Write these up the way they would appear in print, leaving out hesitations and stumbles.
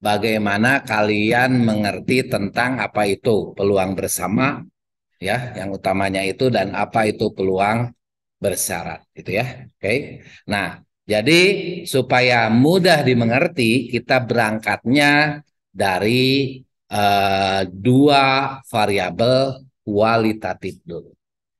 bagaimana kalian mengerti tentang apa itu peluang bersama, ya, yang utamanya itu, dan apa itu peluang bersyarat, gitu ya. Oke. Nah, jadi supaya mudah dimengerti, kita berangkatnya dari dua variabel kualitatif dulu,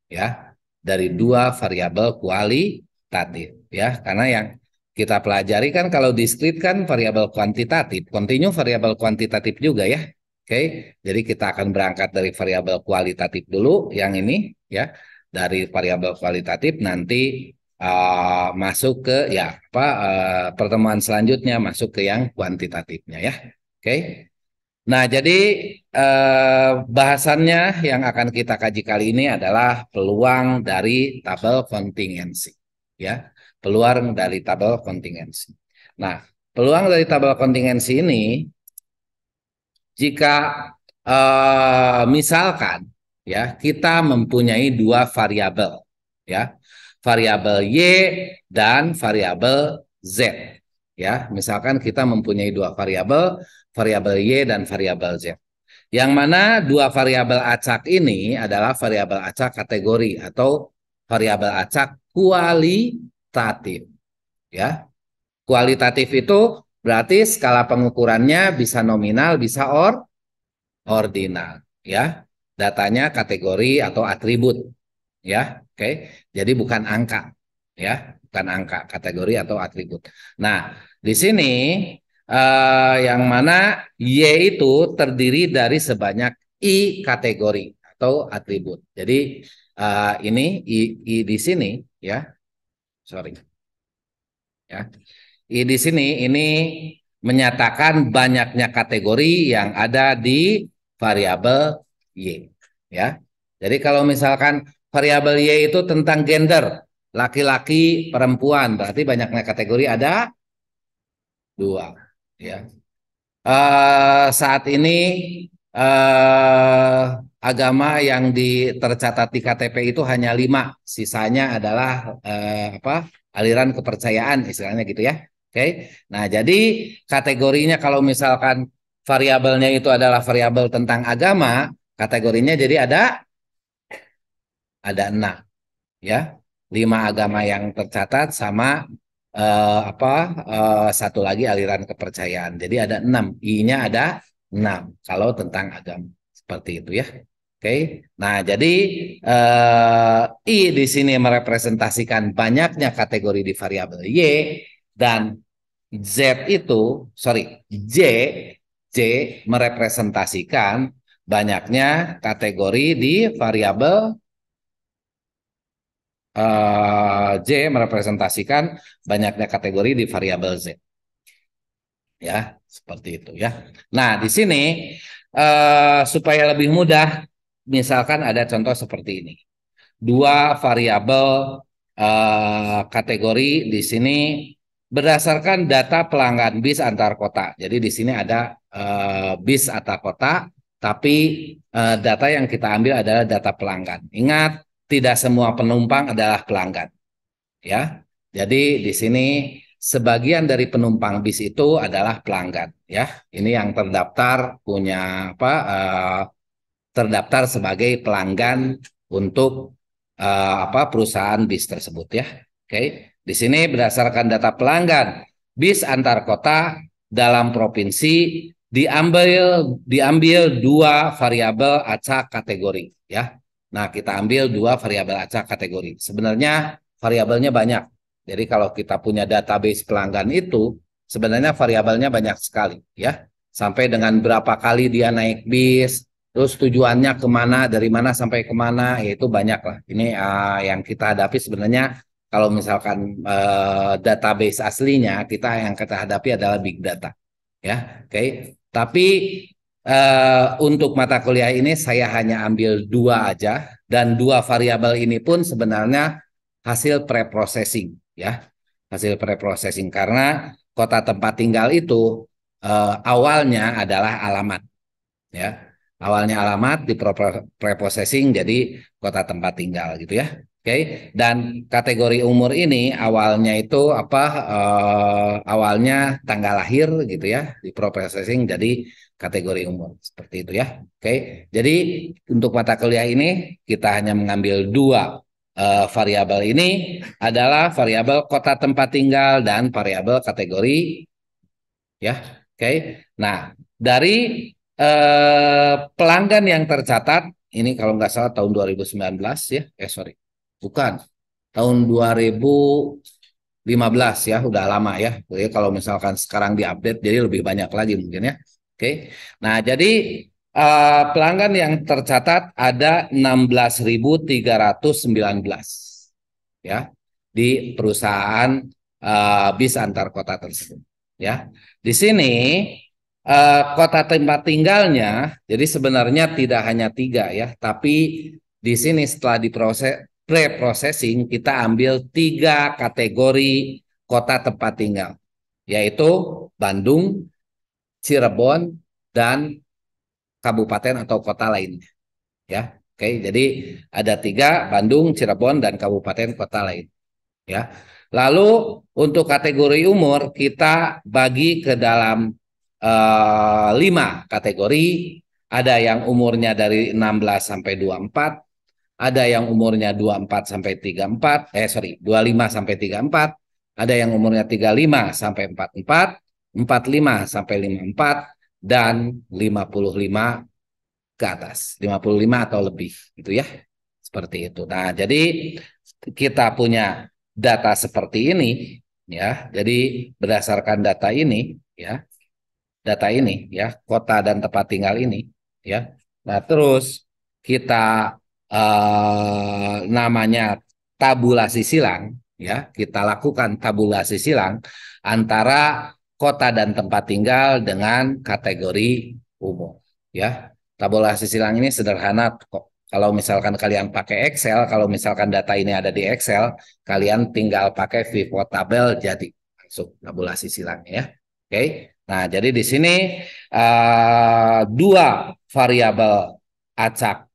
ya. Dari dua variabel kualitatif, ya. Karena yang kita pelajari kan kalau diskrit kan variabel kuantitatif, kontinu variabel kuantitatif juga, ya. Oke, jadi kita akan berangkat dari variabel kualitatif dulu yang ini, ya. Dari variabel kualitatif nanti masuk ke, ya, apa, pertemuan selanjutnya masuk ke yang kuantitatifnya, ya. Oke. Nah, jadi bahasannya yang akan kita kaji kali ini adalah peluang dari tabel kontingensi, ya. Peluang dari tabel kontingensi. Nah, peluang dari tabel kontingensi ini, jika misalkan, ya, kita mempunyai dua variabel, ya, variabel Y dan variabel Z, ya. Misalkan kita mempunyai dua variabel, variabel Y dan variabel Z. Yang mana dua variabel acak ini adalah variabel acak kategori atau variabel acak kualitatif, ya. Kualitatif itu berarti skala pengukurannya bisa nominal, bisa ordinal, ya. Datanya kategori atau atribut, ya. Oke. Jadi bukan angka, ya, bukan angka, kategori atau atribut. Nah, di sini yang mana Y itu terdiri dari sebanyak I kategori atau atribut. Jadi ini I di sini, ya, sorry, ya. I di sini ini menyatakan banyaknya kategori yang ada di variabel Y, ya. Jadi kalau misalkan variabel Y itu tentang gender, laki-laki, perempuan, berarti banyaknya kategori ada dua, ya. Saat ini eh, agama yang tercatat di KTP itu hanya 5, sisanya adalah apa, aliran kepercayaan, istilahnya gitu, ya. Oke, nah jadi kategorinya kalau misalkan variabelnya itu adalah variabel tentang agama, kategorinya jadi ada 6, ya. 5 agama yang tercatat sama apa, satu lagi aliran kepercayaan. Jadi ada 6, I-nya ada 6 kalau tentang agama. Seperti itu, ya. Oke. Nah, jadi I di sini merepresentasikan banyaknya kategori di variabel Y, dan Z itu, sorry, J merepresentasikan banyaknya kategori di variabel J merepresentasikan banyaknya kategori di variabel Z, ya, seperti itu, ya. Nah, di sini supaya lebih mudah, misalkan ada contoh seperti ini, dua variabel kategori di sini berdasarkan data pelanggan bis antar kota. Jadi di sini ada bis antar kota, tapi data yang kita ambil adalah data pelanggan. Ingat, tidak semua penumpang adalah pelanggan, ya. Jadi di sini sebagian dari penumpang bis itu adalah pelanggan, ya. Ini yang terdaftar punya apa, terdaftar sebagai pelanggan untuk apa, perusahaan bis tersebut, ya. Oke. Di sini berdasarkan data pelanggan bis antar kota dalam provinsi diambil dua variabel acak kategori, ya. Nah, kita ambil dua variabel acak kategori. Sebenarnya variabelnya banyak. Jadi kalau kita punya database pelanggan itu sebenarnya variabelnya banyak sekali, ya. Sampai dengan berapa kali dia naik bis, terus tujuannya kemana, dari mana sampai kemana, yaitu banyak lah. Ini yang kita hadapi sebenarnya kalau misalkan database aslinya kita yang kita hadapi adalah big data, ya. Oke. Tapi untuk mata kuliah ini saya hanya ambil dua aja, dan dua variabel ini pun sebenarnya hasil preprocessing, ya. Hasil preprocessing karena kota tempat tinggal itu awalnya adalah alamat, ya. Awalnya alamat di preprocessing jadi kota tempat tinggal, gitu, ya. Dan kategori umur ini awalnya itu apa? Awalnya tanggal lahir gitu ya, di processing jadi kategori umur seperti itu ya. Jadi untuk mata kuliah ini kita hanya mengambil dua variabel ini adalah variabel kota tempat tinggal dan variabel kategori ya. Nah, dari pelanggan yang tercatat ini kalau nggak salah tahun 2019 ya. Sorry. Bukan. Tahun 2015 ya, udah lama ya. Jadi kalau misalkan sekarang diupdate jadi lebih banyak lagi mungkin ya. Nah, jadi pelanggan yang tercatat ada 16.319 ya di perusahaan bis antar kota tersebut ya. Di sini kota tempat tinggalnya jadi sebenarnya tidak hanya tiga ya, tapi di sini setelah diproses pre-processing kita ambil tiga kategori kota tempat tinggal, yaitu Bandung, Cirebon, dan kabupaten atau kota lainnya ya. Jadi ada tiga: Bandung, Cirebon, dan kabupaten kota lain ya. Lalu untuk kategori umur kita bagi ke dalam lima kategori. Ada yang umurnya dari 16 sampai 24, ada yang umurnya 24 sampai 34, 25 sampai 34, ada yang umurnya 35 sampai 44, 45 sampai 54, dan 55 ke atas, 55 atau lebih gitu ya. Seperti itu. Nah, jadi kita punya data seperti ini ya. Jadi berdasarkan data ini ya, kota dan tempat tinggal ini ya. Nah, terus kita namanya tabulasi silang ya. Kita lakukan tabulasi silang antara kota dan tempat tinggal dengan kategori umum ya. Tabulasi silang ini sederhana kok. Kalau misalkan kalian pakai Excel, kalau misalkan data ini ada di Excel, kalian tinggal pakai pivot tabel jadi langsung tabulasi silangnya ya. Nah, jadi di sini dua variabel acak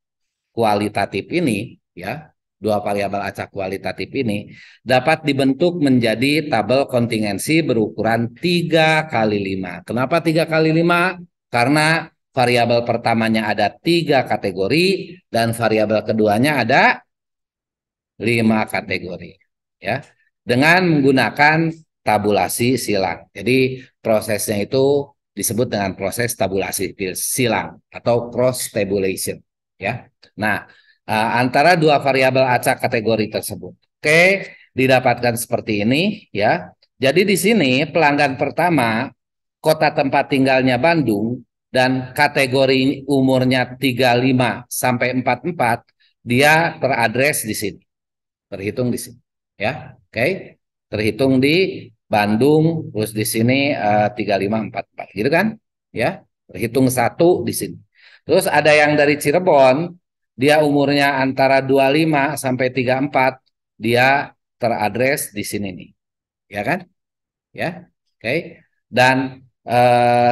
kualitatif ini ya, dua variabel acak kualitatif ini dapat dibentuk menjadi tabel kontingensi berukuran 3 kali 5. Kenapa 3 kali 5? Karena variabel pertamanya ada 3 kategori dan variabel keduanya ada 5 kategori ya. Dengan menggunakan tabulasi silang. Jadi prosesnya itu disebut dengan proses tabulasi silang atau cross tabulation ya. Nah, antara dua variabel acak kategori tersebut. Didapatkan seperti ini ya. Jadi di sini pelanggan pertama kota tempat tinggalnya Bandung dan kategori umurnya 35 sampai 44, dia teradres di sini. Terhitung di sini ya. Terhitung di Bandung, terus di sini 3544 gitu kan ya. Terhitung satu di sini. Terus ada yang dari Cirebon, dia umurnya antara 25 sampai 34, dia teradres di sini nih ya kan ya. Dan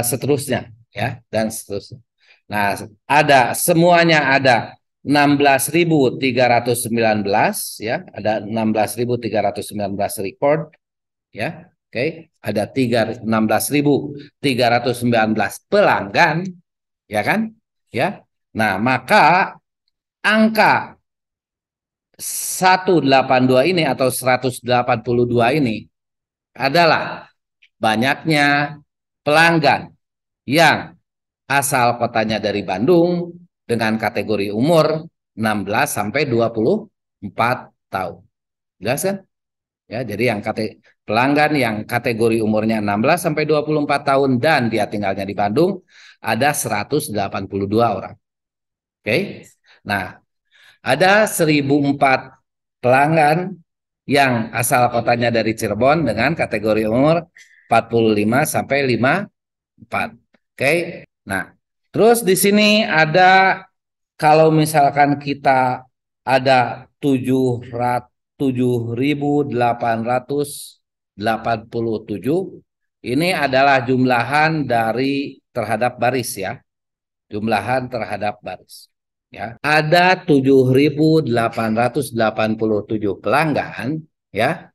seterusnya ya, dan seterusnya. Nah, ada semuanya ada 16.319 ya, ada 16.319 record ya. Ada 16.319 pelanggan ya kan? Ya. Nah, maka angka 182 ini atau 182 ini adalah banyaknya pelanggan yang asal kotanya dari Bandung dengan kategori umur 16 sampai 24 tahun. Jelas kan? Ya, jadi yang pelanggan yang kategori umurnya 16 sampai 24 tahun dan dia tinggalnya di Bandung ada 182 orang. Nah, ada 1.004 pelanggan yang asal kotanya dari Cirebon dengan kategori umur 45 sampai 54. Nah, terus di sini ada kalau misalkan kita ada 7.887, ini adalah jumlahan dari terhadap baris ya. Jumlahan terhadap baris. ya, ada 7.887 pelanggan, ya,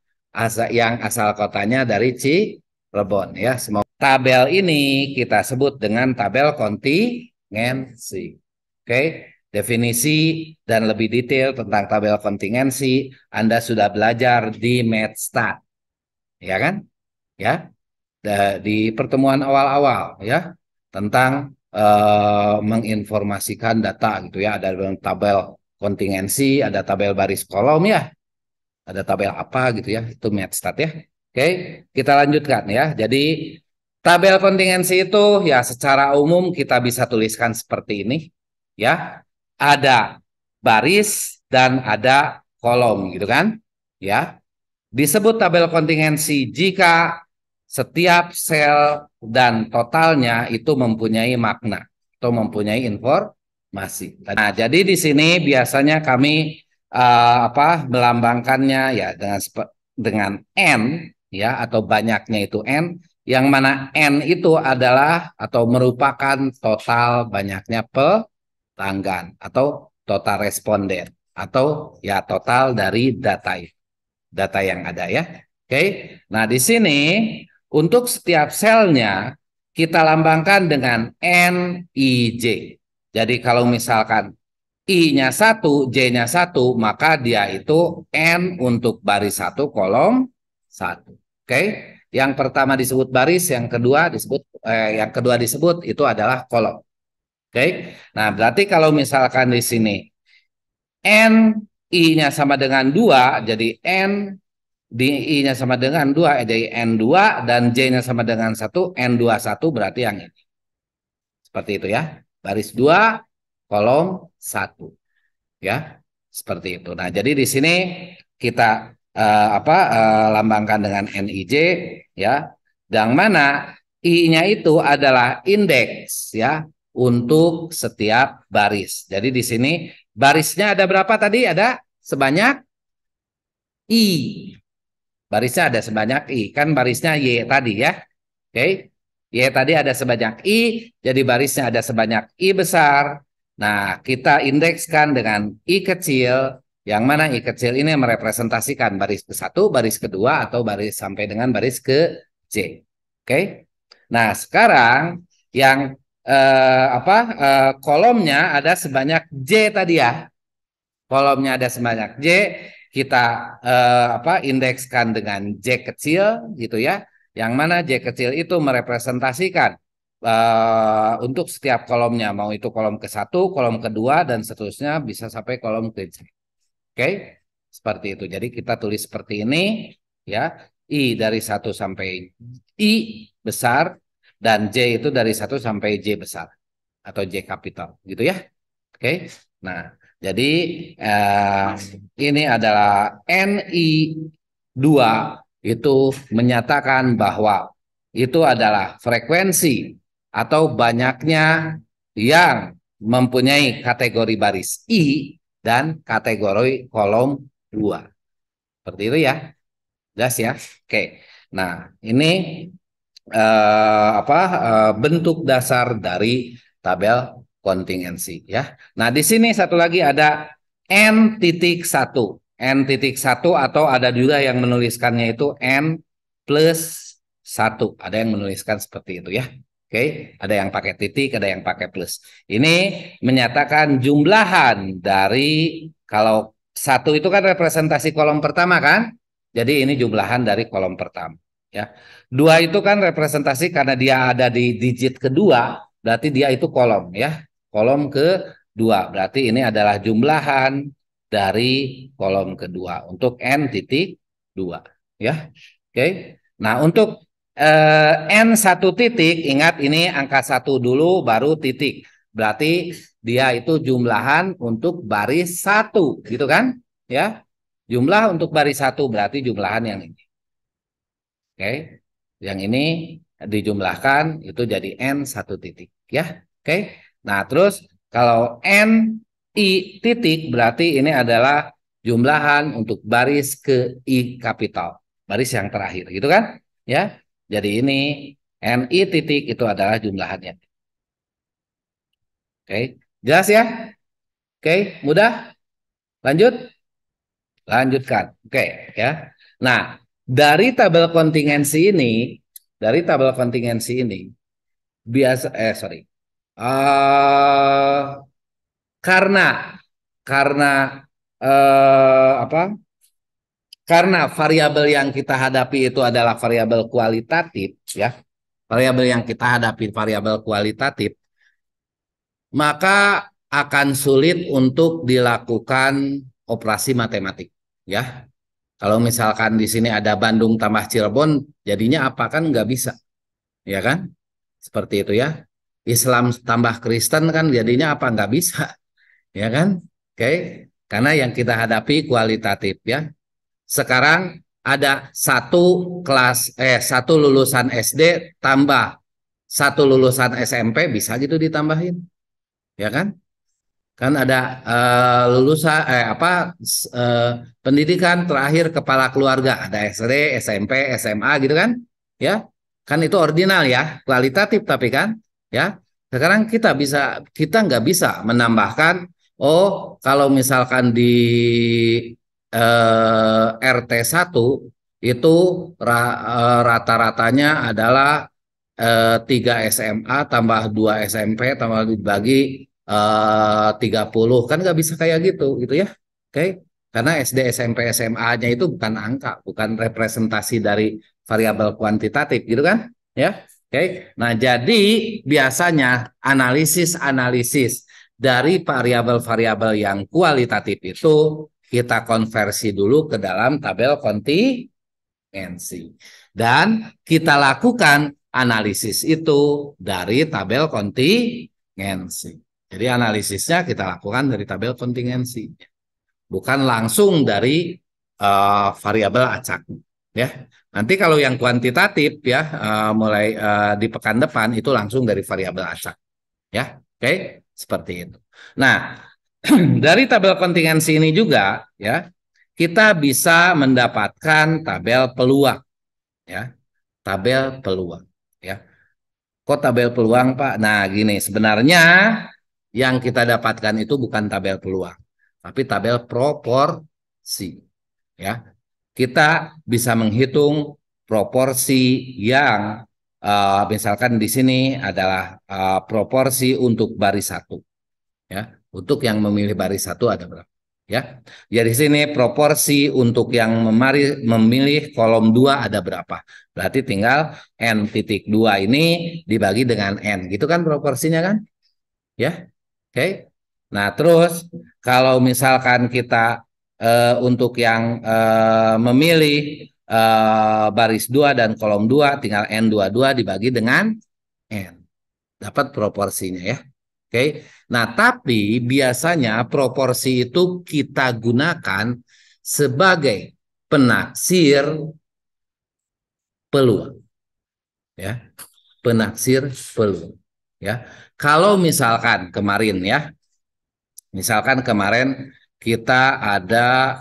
yang asal kotanya dari Cirebon, ya. Semua tabel ini kita sebut dengan tabel kontingensi. Oke, definisi dan lebih detail tentang tabel kontingensi Anda sudah belajar di Medstat, ya kan? Ya, di pertemuan awal-awal, ya, tentang menginformasikan data gitu ya, ada tabel kontingensi, ada tabel baris kolom ya, ada tabel apa gitu ya, itu Medstat ya. Oke, kita lanjutkan ya. Jadi tabel kontingensi itu ya secara umum kita bisa tuliskan seperti ini ya. Ada baris dan ada kolom gitu kan? Ya. Disebut tabel kontingensi jika setiap sel dan totalnya itu mempunyai makna atau mempunyai informasi. Nah, jadi di sini biasanya kami melambangkannya ya dengan n ya atau banyaknya itu n, yang mana n itu adalah atau merupakan total banyaknya pelanggan atau total responden atau ya total dari data yang ada ya. Oke. Nah, di sini untuk setiap selnya kita lambangkan dengan NIJ. Jadi kalau misalkan I-nya 1, J-nya 1, maka dia itu N untuk baris 1 kolom 1. Oke. Yang pertama disebut baris, yang kedua disebut itu adalah kolom. Oke. Nah, berarti kalau misalkan di sini N I-nya sama dengan 2, jadi N di I-nya sama dengan 2, jadi N2, dan J-nya sama dengan 1, N21 berarti yang ini. Seperti itu ya. Baris 2, kolom 1. Ya, seperti itu. Nah, jadi di sini kita lambangkan dengan NIJ ya. Yang mana I-nya itu adalah indeks ya untuk setiap baris. Jadi di sini barisnya ada berapa tadi? Ada sebanyak I. Barisnya ada sebanyak I. Kan barisnya Y tadi ya. Oke. Y tadi ada sebanyak I, jadi barisnya ada sebanyak I besar. Nah, kita indekskan dengan I kecil, yang mana I kecil ini merepresentasikan baris ke-1, baris kedua, atau baris sampai dengan baris ke J. Oke. Nah, sekarang yang kolomnya ada sebanyak J tadi ya. Kolomnya ada sebanyak J, kita indekskan dengan J kecil gitu ya. Yang mana J kecil itu merepresentasikan untuk setiap kolomnya, mau itu kolom ke-1, kolom kedua, dan seterusnya bisa sampai kolom ke J. Oke, seperti itu. Jadi kita tulis seperti ini ya. I dari 1 sampai I besar, dan J itu dari 1 sampai J besar atau J kapital gitu ya. Oke. Nah, jadi ini adalah NI2 itu menyatakan bahwa itu adalah frekuensi atau banyaknya yang mempunyai kategori baris I dan kategori kolom 2. Seperti itu ya. Jelas ya. Oke. Nah, ini bentuk dasar dari tabel kontingensi ya. Nah, di sini satu lagi ada N.1. N.1 atau ada juga yang menuliskannya itu N+1. Ada yang menuliskan seperti itu ya. Oke, ada yang pakai titik, ada yang pakai plus. Ini menyatakan jumlahan dari, kalau 1 itu kan representasi kolom pertama kan? Jadi ini jumlahan dari kolom pertama ya. 2 itu kan representasi karena dia ada di digit kedua, berarti dia itu kolom ya. Kolom kedua, berarti ini adalah jumlahan dari kolom kedua untuk N.2 ya. Oke. Nah, untuk N1 titik, ingat ini angka 1 dulu baru titik. Berarti dia itu jumlahan untuk baris 1 gitu kan? Ya. Jumlah untuk baris 1 berarti jumlahan yang ini. Oke. Yang ini dijumlahkan itu jadi N1 titik ya. Oke. Nah, terus kalau NI titik berarti ini adalah jumlahan untuk baris ke I kapital. Baris yang terakhir gitu kan? Ya. Jadi ini NI titik itu adalah jumlahannya. Oke. Jelas ya? Oke, mudah? Lanjut? Lanjutkan. Oke, ya. Nah, dari tabel kontingensi ini biasa sorry. eh karena karena apa? Karena variabel yang kita hadapi itu adalah variabel kualitatif, ya. Variabel yang kita hadapi variabel kualitatif, maka akan sulit untuk dilakukan operasi matematik, ya. Kalau misalkan di sini ada Bandung tambah Cirebon, jadinya apa kan nggak bisa, ya kan? Seperti itu ya. Islam tambah Kristen kan jadinya apa nggak bisa, ya kan? Oke, karena yang kita hadapi kualitatif ya. Sekarang ada satu lulusan SD tambah satu lulusan SMP bisa gitu ditambahin, ya kan? Kan ada lulusan pendidikan terakhir kepala keluarga, ada SD, SMP, SMA gitu kan, ya kan itu ordinal ya, kualitatif tapi kan, ya sekarang kita nggak bisa menambahkan, oh kalau misalkan di RT 1 itu rata-ratanya adalah 3 SMA tambah 2 SMP tambah dibagi 30 kan nggak bisa kayak gitu ya. Oke, karena SD SMP SMA-nya itu bukan angka, bukan representasi dari variabel kuantitatif gitu kan, ya. Oke, nah jadi biasanya analisis dari variabel-variabel yang kualitatif itu kita konversi dulu ke dalam tabel kontingensi dan kita lakukan analisis itu dari tabel kontingensi. Jadi analisisnya kita lakukan dari tabel kontingensi, bukan langsung dari variabel acak. Ya, nanti kalau yang kuantitatif ya mulai di pekan depan itu langsung dari variabel acak. Ya, oke, seperti itu. Nah, dari tabel kontingensi ini juga ya kita bisa mendapatkan tabel peluang, ya, tabel peluang, ya. Kok tabel peluang, Pak? Nah, gini, sebenarnya yang kita dapatkan itu bukan tabel peluang, tapi tabel proporsi. Ya, kita bisa menghitung proporsi yang misalkan di sini adalah proporsi untuk baris satu. Ya, untuk yang memilih baris satu ada berapa? Ya, jadi di sini proporsi untuk yang memilih kolom 2 ada berapa? Berarti tinggal n titik 2 ini dibagi dengan n, gitu kan proporsinya kan? Ya, oke. Nah, terus kalau misalkan kita untuk yang memilih baris 2 dan kolom 2 tinggal n22 dibagi dengan n. Dapat proporsinya ya. Oke. Nah, tapi biasanya proporsi itu kita gunakan sebagai penaksir peluang, ya. Penaksir peluang, ya. Kalau misalkan kemarin ya, misalkan kemarin kita ada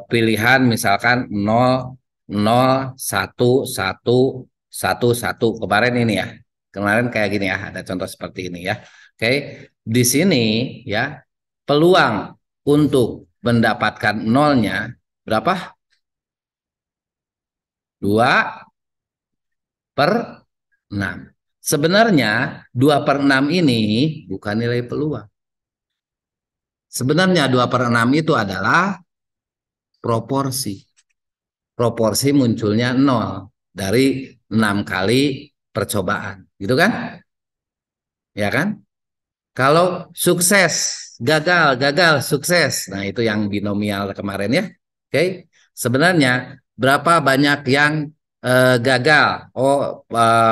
pilihan misalkan 0, 0, 1, 1, 1, 1 kemarin ini ya. Kemarin kayak gini ya, ada contoh seperti ini ya. Oke, di sini ya peluang untuk mendapatkan nolnya berapa? 2/6. Sebenarnya 2/6 ini bukan nilai peluang. Sebenarnya 2/6 itu adalah proporsi. Proporsi munculnya 0 dari 6 kali percobaan. Gitu kan? Ya kan? Kalau sukses, gagal, gagal, sukses. Nah, itu yang binomial kemarin ya. Oke. Sebenarnya berapa banyak yang gagal? Oh,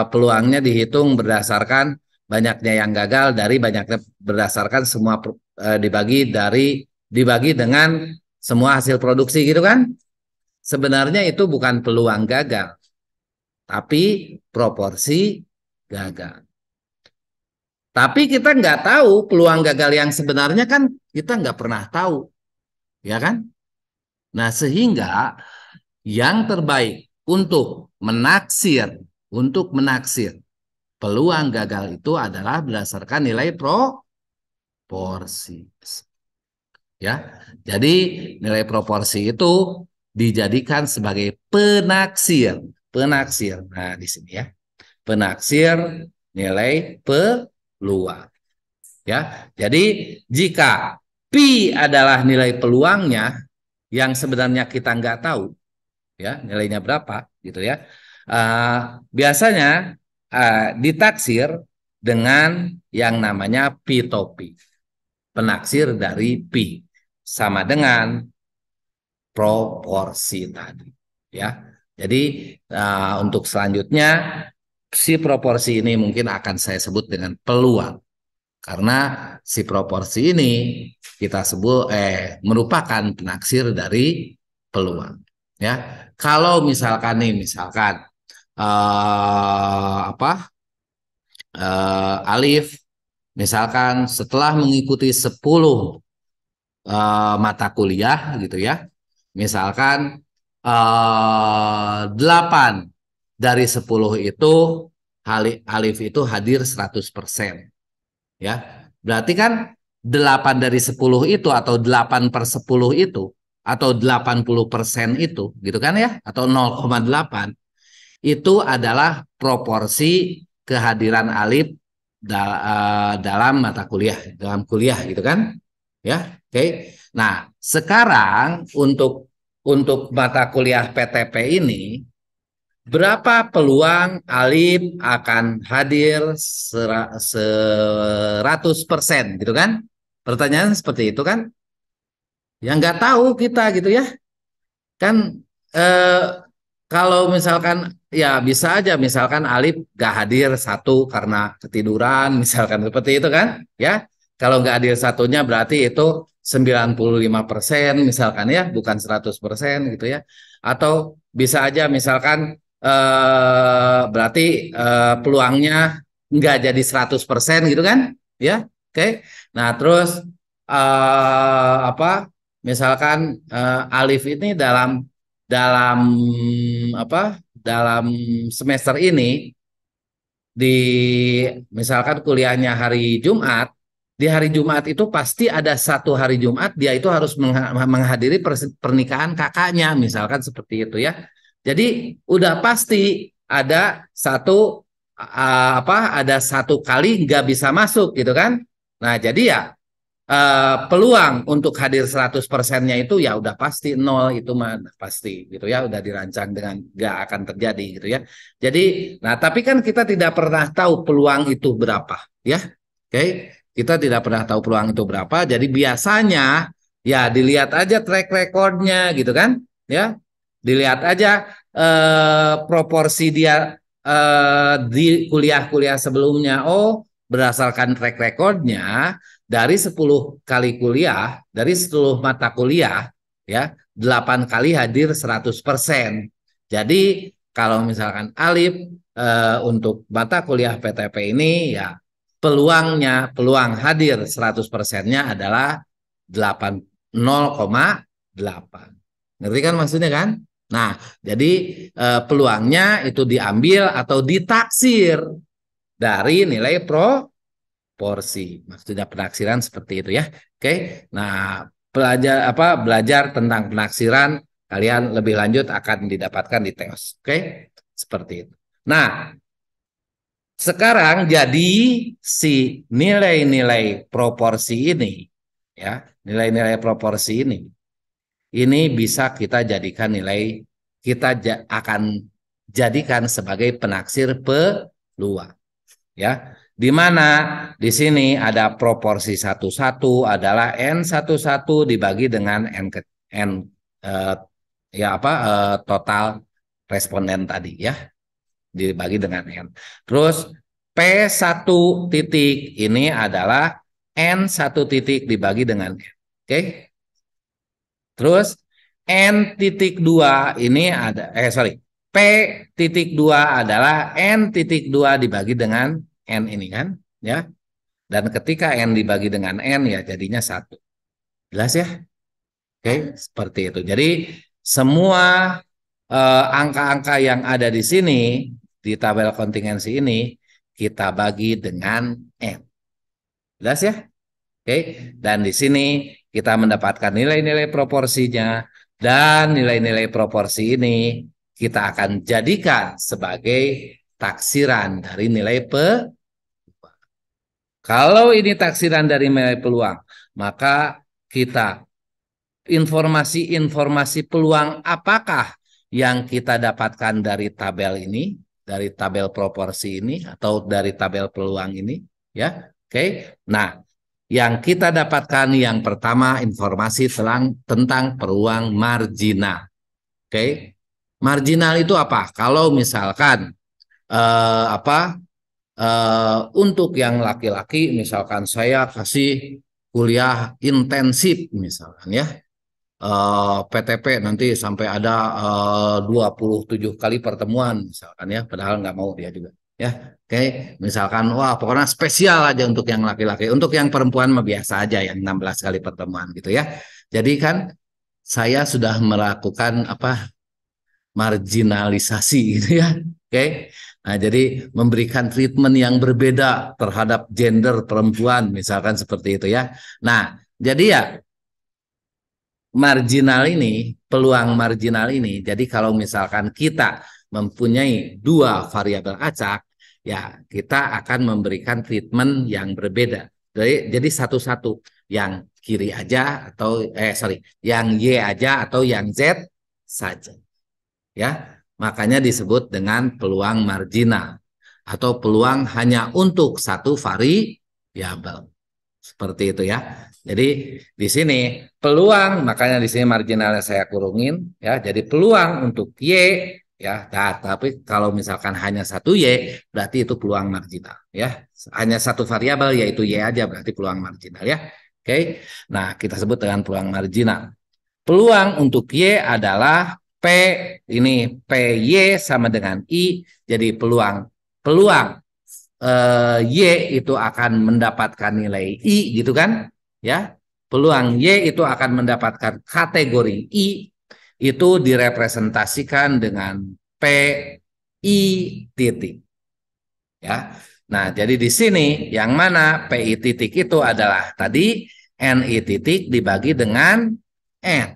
peluangnya dihitung berdasarkan banyaknya yang gagal dari banyaknya berdasarkan semua dibagi dengan semua hasil produksi gitu kan? Sebenarnya itu bukan peluang gagal, tapi proporsi gagal. Tapi kita nggak tahu peluang gagal yang sebenarnya kan kita nggak pernah tahu, ya kan? Nah, sehingga yang terbaik untuk menaksir peluang gagal itu adalah berdasarkan nilai proporsi. proporsi. Ya, jadi nilai proporsi itu dijadikan sebagai penaksir. Penaksir. Nah, di sini ya. Penaksir nilai peluang. Ya, jadi jika pi adalah nilai peluangnya yang sebenarnya kita nggak tahu, ya nilainya berapa, gitu ya. Biasanya ditaksir dengan yang namanya pi topi, penaksir dari pi sama dengan proporsi tadi, ya. Jadi untuk selanjutnya si proporsi ini mungkin akan saya sebut dengan peluang. Karena si proporsi ini kita sebut merupakan penaksir dari peluang. Ya, kalau misalkan nih, misalkan Alif, misalkan setelah mengikuti 10 mata kuliah gitu ya, misalkan 8 dari 10 itu Alif itu hadir 100%. Ya, berarti kan 8 dari 10 itu atau 8 per 10 itu atau 80% itu gitu kan ya, atau 0,8 itu adalah proporsi kehadiran alif dalam mata kuliah, dalam kuliah gitu kan ya. Oke. Nah, sekarang untuk mata kuliah PTP ini, berapa peluang Alif akan hadir 100% gitu kan? Pertanyaan seperti itu kan? Yang nggak tahu kita gitu ya. Kan eh, kalau misalkan ya bisa aja misalkan Alif nggak hadir satu karena ketiduran misalkan seperti itu kan? Ya. Kalau nggak hadir satunya berarti itu 95% misalkan ya, bukan 100% gitu ya. Atau bisa aja misalkan berarti peluangnya nggak jadi 100% gitu kan? Ya. Oke. Nah, terus apa? Misalkan Alif ini dalam dalam apa? Dalam semester ini di misalkan kuliahnya hari Jumat, di hari Jumat itu pasti ada satu hari Jumat dia itu harus menghadiri pernikahan kakaknya, misalkan seperti itu ya. Jadi udah pasti ada satu ada satu kali nggak bisa masuk gitu kan. Nah, jadi ya peluang untuk hadir 100%-nya itu ya udah pasti nol, itu mah pasti gitu ya, udah dirancang dengan gak akan terjadi gitu ya. Jadi nah, tapi kan kita tidak pernah tahu peluang itu berapa ya. Oke, kita tidak pernah tahu peluang itu berapa, jadi biasanya ya dilihat aja track recordnya gitu kan ya, dilihat aja proporsi dia di kuliah-kuliah sebelumnya. Oh, berdasarkan track recordnya dari 10 kali kuliah, dari 10 mata kuliah, ya, 8 kali hadir 100%. Jadi, kalau misalkan Alif untuk mata kuliah PTP ini, ya, peluang hadir 100%-nya adalah 8, 0,8. Ngerti kan maksudnya kan? Nah, jadi peluangnya itu diambil atau ditaksir dari nilai proporsi. Maksudnya penaksiran seperti itu ya. Oke. Nah, belajar tentang penaksiran kalian lebih lanjut akan didapatkan di TEOS. Oke? Seperti itu. Nah, sekarang jadi si nilai-nilai proporsi ini ya, nilai-nilai proporsi ini bisa kita jadikan kita akan jadikan sebagai penaksir peluang ya, di mana di sini ada proporsi satu adalah n dibagi dengan n eh, ya total responden tadi ya, dibagi dengan n. Terus P1 titik ini adalah n1 titik dibagi dengan n. Oke. Terus n titik 2 ini ada P titik 2 adalah n titik 2 dibagi dengan n ini kan ya. Dan ketika n dibagi dengan n ya jadinya 1. Jelas ya? Oke, seperti itu. Jadi semua angka-angka yang ada di sini di tabel kontingensi ini kita bagi dengan n. Jelas ya? Oke, dan di sini kita mendapatkan nilai-nilai proporsinya, dan nilai-nilai proporsi ini kita akan jadikan sebagai taksiran dari nilai Kalau ini taksiran dari nilai peluang, maka kita informasi-informasi peluang apakah yang kita dapatkan dari tabel ini, dari tabel proporsi ini, atau dari tabel peluang ini, ya. Oke. Nah, yang kita dapatkan yang pertama informasi tentang peluang marginal. Oke. Marginal itu apa? Kalau misalkan apa untuk yang laki-laki misalkan saya kasih kuliah intensif misalkan ya, PTP nanti sampai ada 27 kali pertemuan misalkan ya, padahal nggak mau dia juga ya. Oke, misalkan wah pokoknya spesial aja untuk yang laki-laki, untuk yang perempuan mah biasa aja yang 16 kali pertemuan gitu ya. Jadi kan saya sudah melakukan apa, marginalisasi gitu ya. Oke. Nah, jadi memberikan treatment yang berbeda terhadap gender perempuan misalkan seperti itu ya. Nah, jadi ya marginal ini, peluang marginal ini, jadi kalau misalkan kita mempunyai dua variabel acak, ya kita akan memberikan treatment yang berbeda. Jadi satu-satu, yang kiri aja atau yang Y aja atau yang Z saja. Ya, makanya disebut dengan peluang marginal atau peluang hanya untuk satu variabel. Seperti itu ya. Jadi di sini peluang, makanya di sini marginalnya saya kurungin ya. Jadi peluang untuk Y ya. Nah, tapi kalau misalkan hanya satu Y berarti itu peluang marginal ya. Hanya satu variabel yaitu Y aja berarti peluang marginal ya. Oke. Nah, kita sebut dengan peluang marginal. Peluang untuk Y adalah P, ini PY sama dengan I. Jadi peluang peluang Y itu akan mendapatkan nilai I gitu kan ya. Peluang Y itu akan mendapatkan kategori I, itu direpresentasikan dengan P I titik ya. Nah, jadi di sini yang mana PI titik itu adalah tadi NI titik dibagi dengan N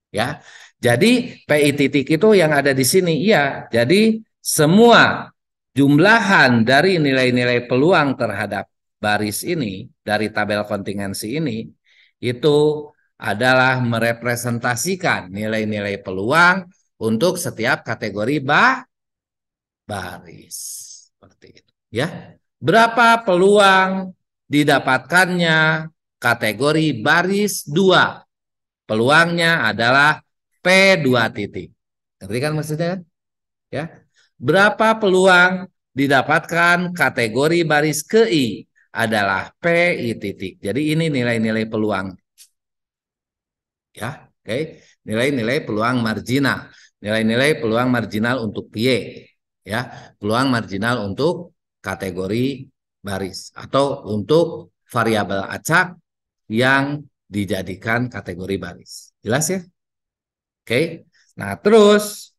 ya. Jadi PI titik itu yang ada di sini, iya. Jadi semua jumlahan dari nilai-nilai peluang terhadap baris ini dari tabel kontingensi ini itu adalah merepresentasikan nilai-nilai peluang untuk setiap kategori baris. Seperti itu, ya. Berapa peluang didapatkannya kategori baris 2? Peluangnya adalah P2 titik. Ngerti kan maksudnya kan? Ya. Berapa peluang didapatkan kategori baris ke I? Adalah PI titik. Jadi ini nilai-nilai peluang. Ya, oke. Nilai-nilai peluang marginal. Nilai-nilai peluang marginal untuk Y. Ya, peluang marginal untuk kategori baris atau untuk variabel acak yang dijadikan kategori baris. Jelas ya? Oke. Nah, terus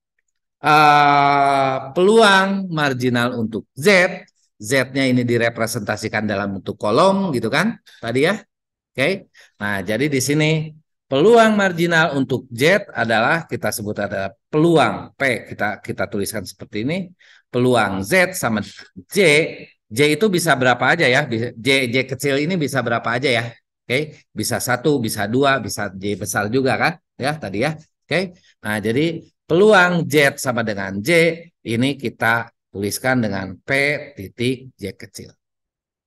peluang marginal untuk Z, Z-nya ini direpresentasikan dalam bentuk kolom gitu kan tadi ya. Oke. Nah, jadi di sini peluang marginal untuk Z adalah kita sebut adalah peluang P, kita tuliskan seperti ini. Peluang Z sama J, J itu bisa berapa aja ya? J kecil ini bisa berapa aja ya? Oke, bisa satu, bisa dua, bisa J besar juga kan? Ya tadi ya. Oke. Nah, jadi peluang Z sama dengan J ini kita tuliskan dengan P titik J kecil.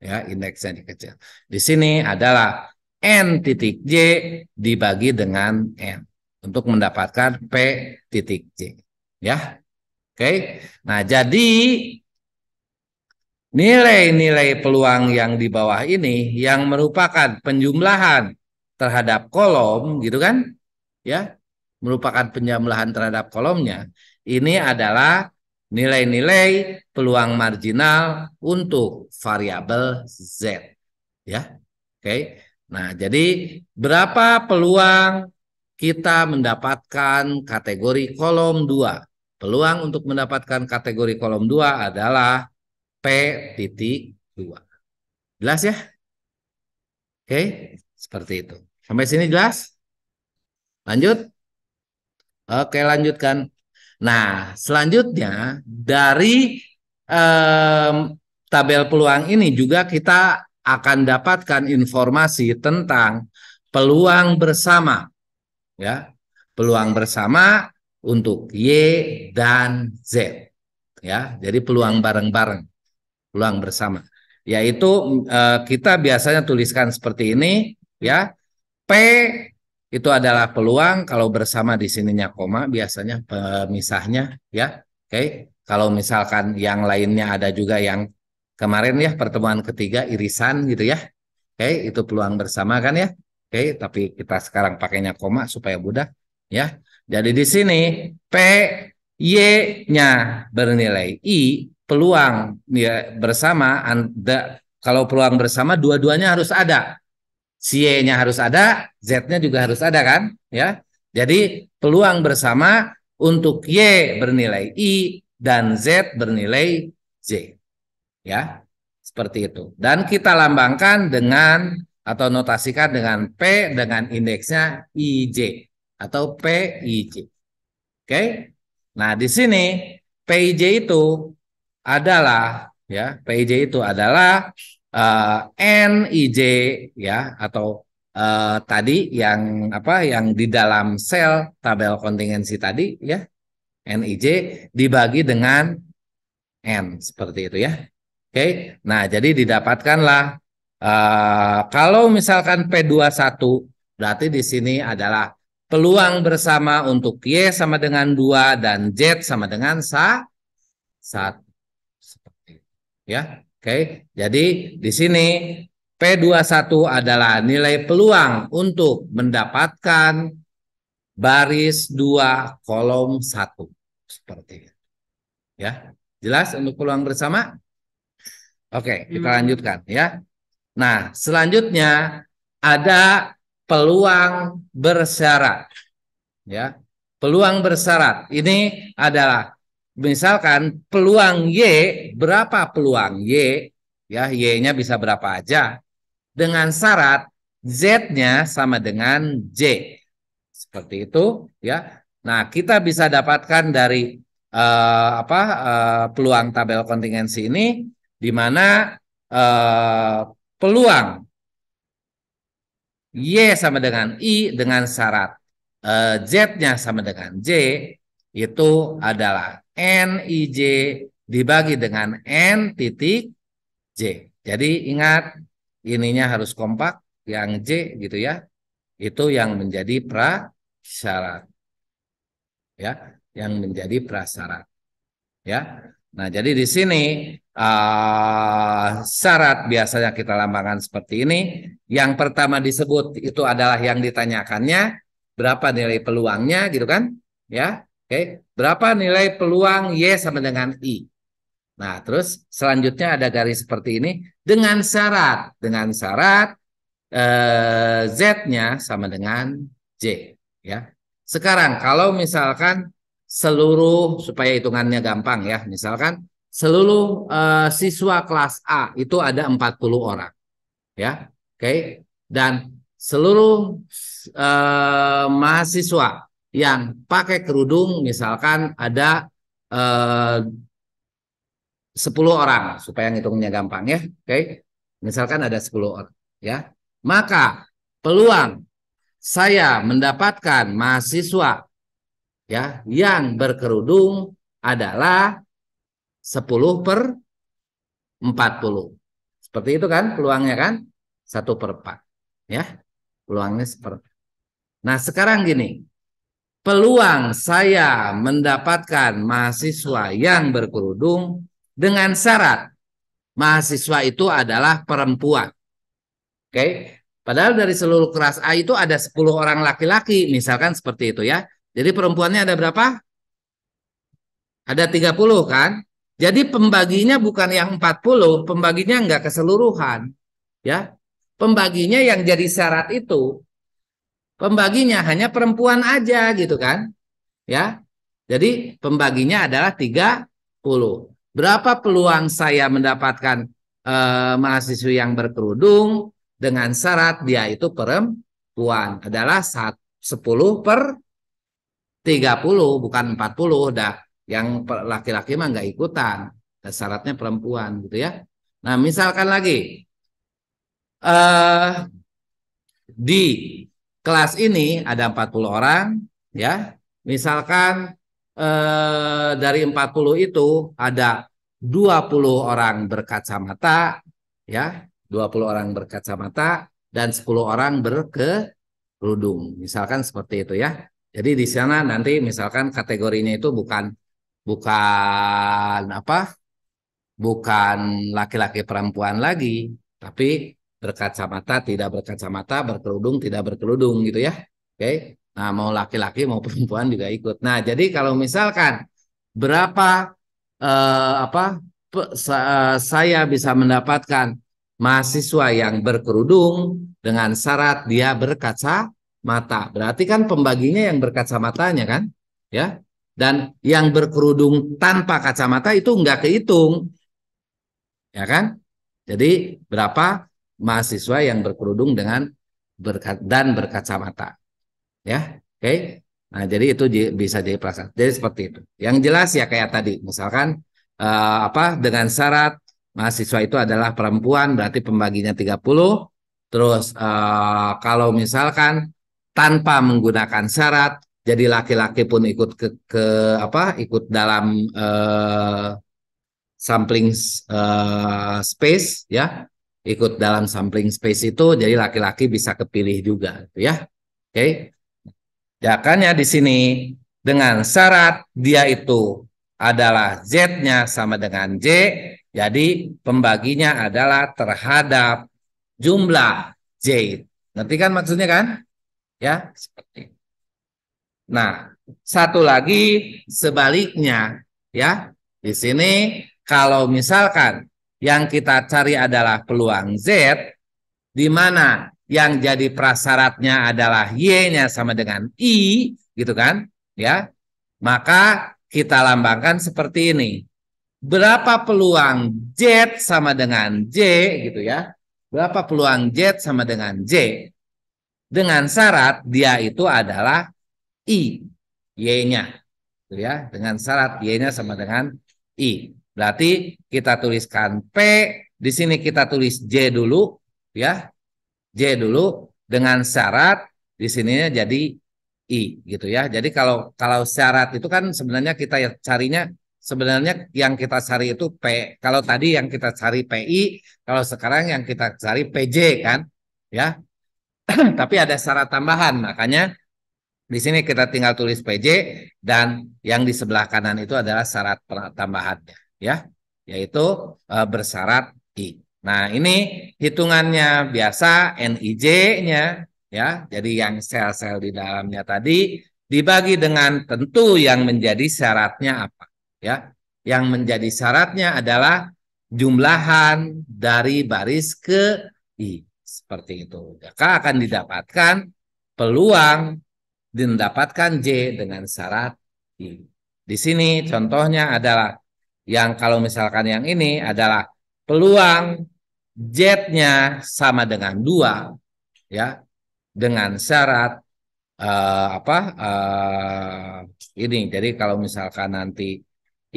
Ya, indeksnya kecil. Di sini adalah N titik J dibagi dengan N untuk mendapatkan P titik J. Ya, oke. Nah, jadi nilai-nilai peluang yang di bawah ini yang merupakan penjumlahan terhadap kolom gitu kan? Ya, merupakan penjumlahan terhadap kolomnya. Ini adalah nilai-nilai peluang marginal untuk variabel Z. Ya, oke. Nah, jadi berapa peluang kita mendapatkan kategori kolom 2? Peluang untuk mendapatkan kategori kolom 2 adalah P titik 2. Jelas ya? Oke, seperti itu. Sampai sini jelas? Lanjut? Oke, lanjutkan. Nah, selanjutnya dari em, tabel peluang ini juga kita akan dapatkan informasi tentang peluang bersama, ya. Peluang bersama untuk Y dan Z, ya. Jadi peluang bareng-bareng, peluang bersama. Yaitu kita biasanya tuliskan seperti ini, ya. P itu adalah peluang kalau bersama di sininya koma biasanya pemisahnya, ya. Oke. Kalau misalkan yang lainnya ada juga yang kemarin ya pertemuan ketiga irisan gitu ya. Oke, itu peluang bersama kan ya. Oke, tapi kita sekarang pakainya koma supaya mudah ya. Jadi di sini P Y-nya bernilai I, peluang ya, bersama kalau peluang bersama dua-duanya harus ada. Si Y-nya harus ada, Z-nya juga harus ada kan? Ya. Jadi peluang bersama untuk Y bernilai I dan Z bernilai Z. Ya. Seperti itu. Dan kita lambangkan dengan atau notasikan dengan P dengan indeksnya IJ atau PIJ. Oke? Nah, di sini PIJ itu adalah ya, PIJ itu adalah NIJ ya atau tadi yang apa yang di dalam sel tabel kontingensi tadi ya, NIJ dibagi dengan N seperti itu ya. Oke. Nah, jadi didapatkanlah kalau misalkan P21 berarti di sini adalah peluang bersama untuk Y sama dengan 2 dan Z sama dengan 1. Seperti itu. Ya. Oke. Jadi di sini P21 adalah nilai peluang untuk mendapatkan baris 2 kolom 1. Seperti itu. Ya. Jelas untuk peluang bersama? Oke, kita lanjutkan ya. Nah, selanjutnya ada peluang bersyarat ya. Peluang bersyarat ini adalah misalkan peluang Y, berapa peluang Y ya, Y-nya bisa berapa aja dengan syarat Z-nya sama dengan J. Seperti itu ya. Nah, kita bisa dapatkan dari peluang tabel kontingensi ini di mana peluang Y sama dengan I dengan syarat Z-nya sama dengan J itu adalah NIJ dibagi dengan N titik J. Jadi ingat ininya harus kompak yang J gitu ya. Itu yang menjadi prasyarat ya, yang menjadi prasyarat ya. Nah, jadi di sini syarat biasanya kita lambangkan seperti ini. Yang pertama disebut itu adalah yang ditanyakannya, berapa nilai peluangnya gitu kan? Ya, oke. Berapa nilai peluang Y sama dengan I? Nah, terus selanjutnya ada garis seperti ini dengan syarat Z-nya sama dengan J ya. Sekarang kalau misalkan seluruh supaya hitungannya gampang ya, misalkan seluruh siswa kelas A itu ada 40 orang ya. Oke. Dan seluruh mahasiswa yang pakai kerudung misalkan ada 10 orang supaya ngitungnya gampang ya. Oke. Misalkan ada 10 orang ya. Maka peluang saya mendapatkan mahasiswa ya yang berkerudung adalah 10/40. Seperti itu kan peluangnya kan? 1/4 ya. Peluangnya seperti. Nah, sekarang gini. Peluang saya mendapatkan mahasiswa yang berkerudung dengan syarat mahasiswa itu adalah perempuan. Oke. Padahal dari seluruh kelas A itu ada 10 orang laki-laki, misalkan seperti itu ya. Jadi perempuannya ada berapa? Ada 30 kan? Jadi pembaginya bukan yang 40, pembaginya enggak keseluruhan. Ya. Pembaginya yang jadi syarat itu, pembaginya hanya perempuan aja gitu kan? Ya. Jadi pembaginya adalah 30. Berapa peluang saya mendapatkan mahasiswa yang berkerudung? dengan syarat dia itu perempuan adalah 10/30, bukan 40 dah. Yang laki-laki mah nggak ikutan. Syaratnya perempuan gitu ya. Nah, misalkan lagi eh di kelas ini ada 40 orang ya. Misalkan dari 40 itu ada 20 orang berkacamata ya, 20 orang berkacamata dan 10 orang berkerudung. Misalkan seperti itu ya. Jadi di sana nanti misalkan kategorinya itu bukan bukan apa? Bukan laki-laki perempuan lagi, tapi berkacamata, tidak berkacamata, berkerudung, tidak berkerudung gitu ya. Oke. Nah, mau laki-laki mau perempuan juga ikut. Nah, jadi kalau misalkan berapa saya bisa mendapatkan mahasiswa yang berkerudung dengan syarat dia berkacamata. Berarti kan pembaginya yang berkacamatanya kan? Ya. Dan yang berkerudung tanpa kacamata itu enggak kehitung, ya kan? Jadi berapa mahasiswa yang berkerudung dengan dan berkacamata, ya? Oke. Nah, jadi itu bisa jadi prasyarat. Jadi seperti itu. Yang jelas ya kayak tadi, misalkan dengan syarat mahasiswa itu adalah perempuan, berarti pembaginya 30. Terus kalau misalkan tanpa menggunakan syarat, jadi laki-laki pun ikut ikut dalam sampling space ya, ikut dalam sampling space itu jadi laki-laki bisa kepilih juga gitu ya. Oke. Ya kan ya di sini dengan syarat dia itu adalah Z-nya sama dengan J, jadi pembaginya adalah terhadap jumlah J. Ngerti kan maksudnya kan? Ya, seperti. Nah, satu lagi sebaliknya ya. Di sini kalau misalkan yang kita cari adalah peluang Z, di mana yang jadi prasyaratnya adalah Y-nya sama dengan I, gitu kan? Ya, maka kita lambangkan seperti ini. Berapa peluang Z sama dengan J, gitu ya? Berapa peluang Z sama dengan J? Dengan syarat dia itu adalah I, Y-nya, gitu ya. Dengan syarat Y-nya sama dengan I. Berarti kita tuliskan P, di sini kita tulis J dulu, ya. J dulu dengan syarat di sininya jadi I, gitu ya. Jadi kalau kalau syarat itu kan sebenarnya kita carinya sebenarnya yang kita cari itu P. Kalau tadi yang kita cari PI, kalau sekarang yang kita cari PJ kan, ya. Tapi ada syarat tambahan, makanya di sini kita tinggal tulis PJ dan yang di sebelah kanan itu adalah syarat tambahannya, ya, yaitu bersyarat I. Nah, ini hitungannya biasa NIJ-nya, ya. Jadi yang sel-sel di dalamnya tadi dibagi dengan tentu yang menjadi syaratnya apa, ya. Yang menjadi syaratnya adalah jumlahan dari baris ke I. Seperti itu. Maka akan didapatkan peluang mendapatkan J dengan syarat I. Di sini contohnya adalah yang kalau misalkan yang ini adalah peluang Z-nya sama dengan 2 ya, dengan syarat ini. Jadi kalau misalkan nanti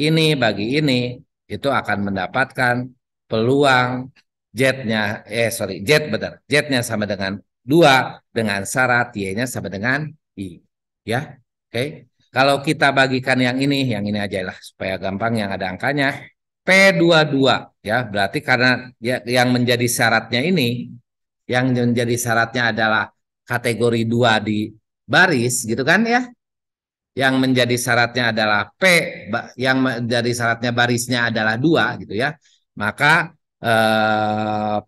ini bagi ini itu akan mendapatkan peluang Z-nya Z benar. Z-nya sama dengan 2 dengan syarat Y-nya sama dengan I. Ya. Oke. Kalau kita bagikan yang ini aja lah supaya gampang yang ada angkanya. P22 ya, berarti karena ya, yang menjadi syaratnya ini yang menjadi syaratnya adalah kategori 2 di baris gitu kan ya. Yang menjadi syaratnya adalah P, yang menjadi syaratnya barisnya adalah 2 gitu ya. Maka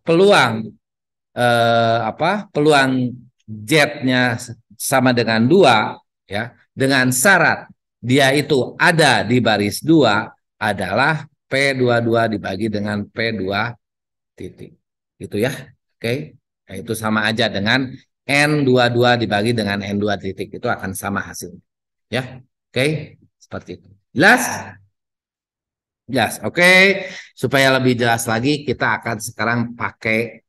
peluang peluang Z-nya sama dengan 2 ya, dengan syarat dia itu ada di baris 2 adalah P22 dibagi dengan P2 titik. Gitu ya. Oke. Nah, itu sama aja dengan N22 dibagi dengan N2 titik. Itu akan sama hasilnya. Ya. Oke. Seperti itu. Jelas? Jelas. Oke. Supaya lebih jelas lagi, kita akan sekarang pakai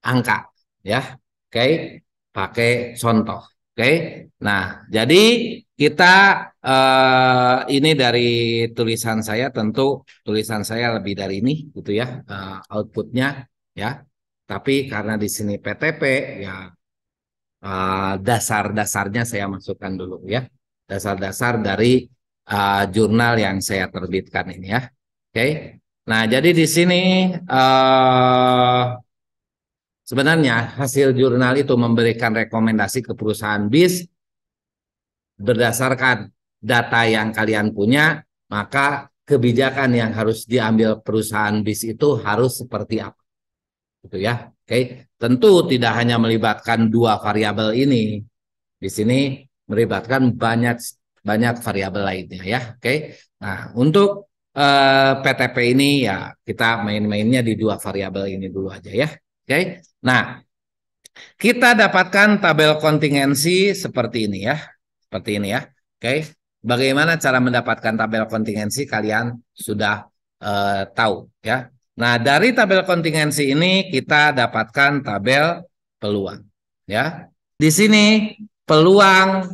angka. ya. Oke, pakai contoh. Oke. Nah, jadi kita ini dari tulisan saya, tentu tulisan saya lebih dari ini gitu ya, outputnya ya. Tapi karena di sini PTP ya, dasar-dasarnya saya masukkan dulu ya. Dasar-dasar dari jurnal yang saya terbitkan ini ya. Oke. Nah, jadi di sini sebenarnya hasil jurnal itu memberikan rekomendasi ke perusahaan bis berdasarkan data yang kalian punya, maka kebijakan yang harus diambil perusahaan bis itu harus seperti apa, gitu ya. Oke, tentu tidak hanya melibatkan dua variabel ini. Di sini melibatkan banyak banyak variabel lainnya ya. Oke. Nah, untuk PTP ini ya kita main-mainnya di dua variabel ini dulu aja ya. Oke. Nah, kita dapatkan tabel kontingensi seperti ini ya. Seperti ini ya. Oke. Bagaimana cara mendapatkan tabel kontingensi kalian sudah tahu ya. Nah, dari tabel kontingensi ini kita dapatkan tabel peluang ya. Di sini peluang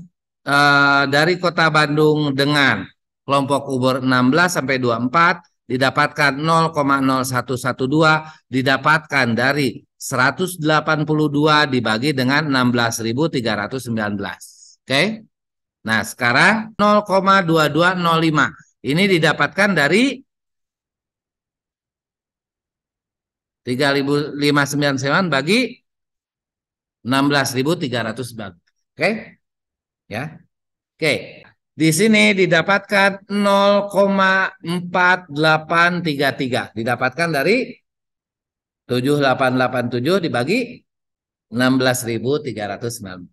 dari Kota Bandung dengan kelompok umur 16 sampai 24 didapatkan 0,0112 didapatkan dari 182 dibagi dengan 16.319. Oke. Nah, sekarang 0,2205 ini didapatkan dari 3.599 bagi 16.309. Oke, ya. Oke. Di sini didapatkan 0,4833. Didapatkan dari 7.887 dibagi 16.319.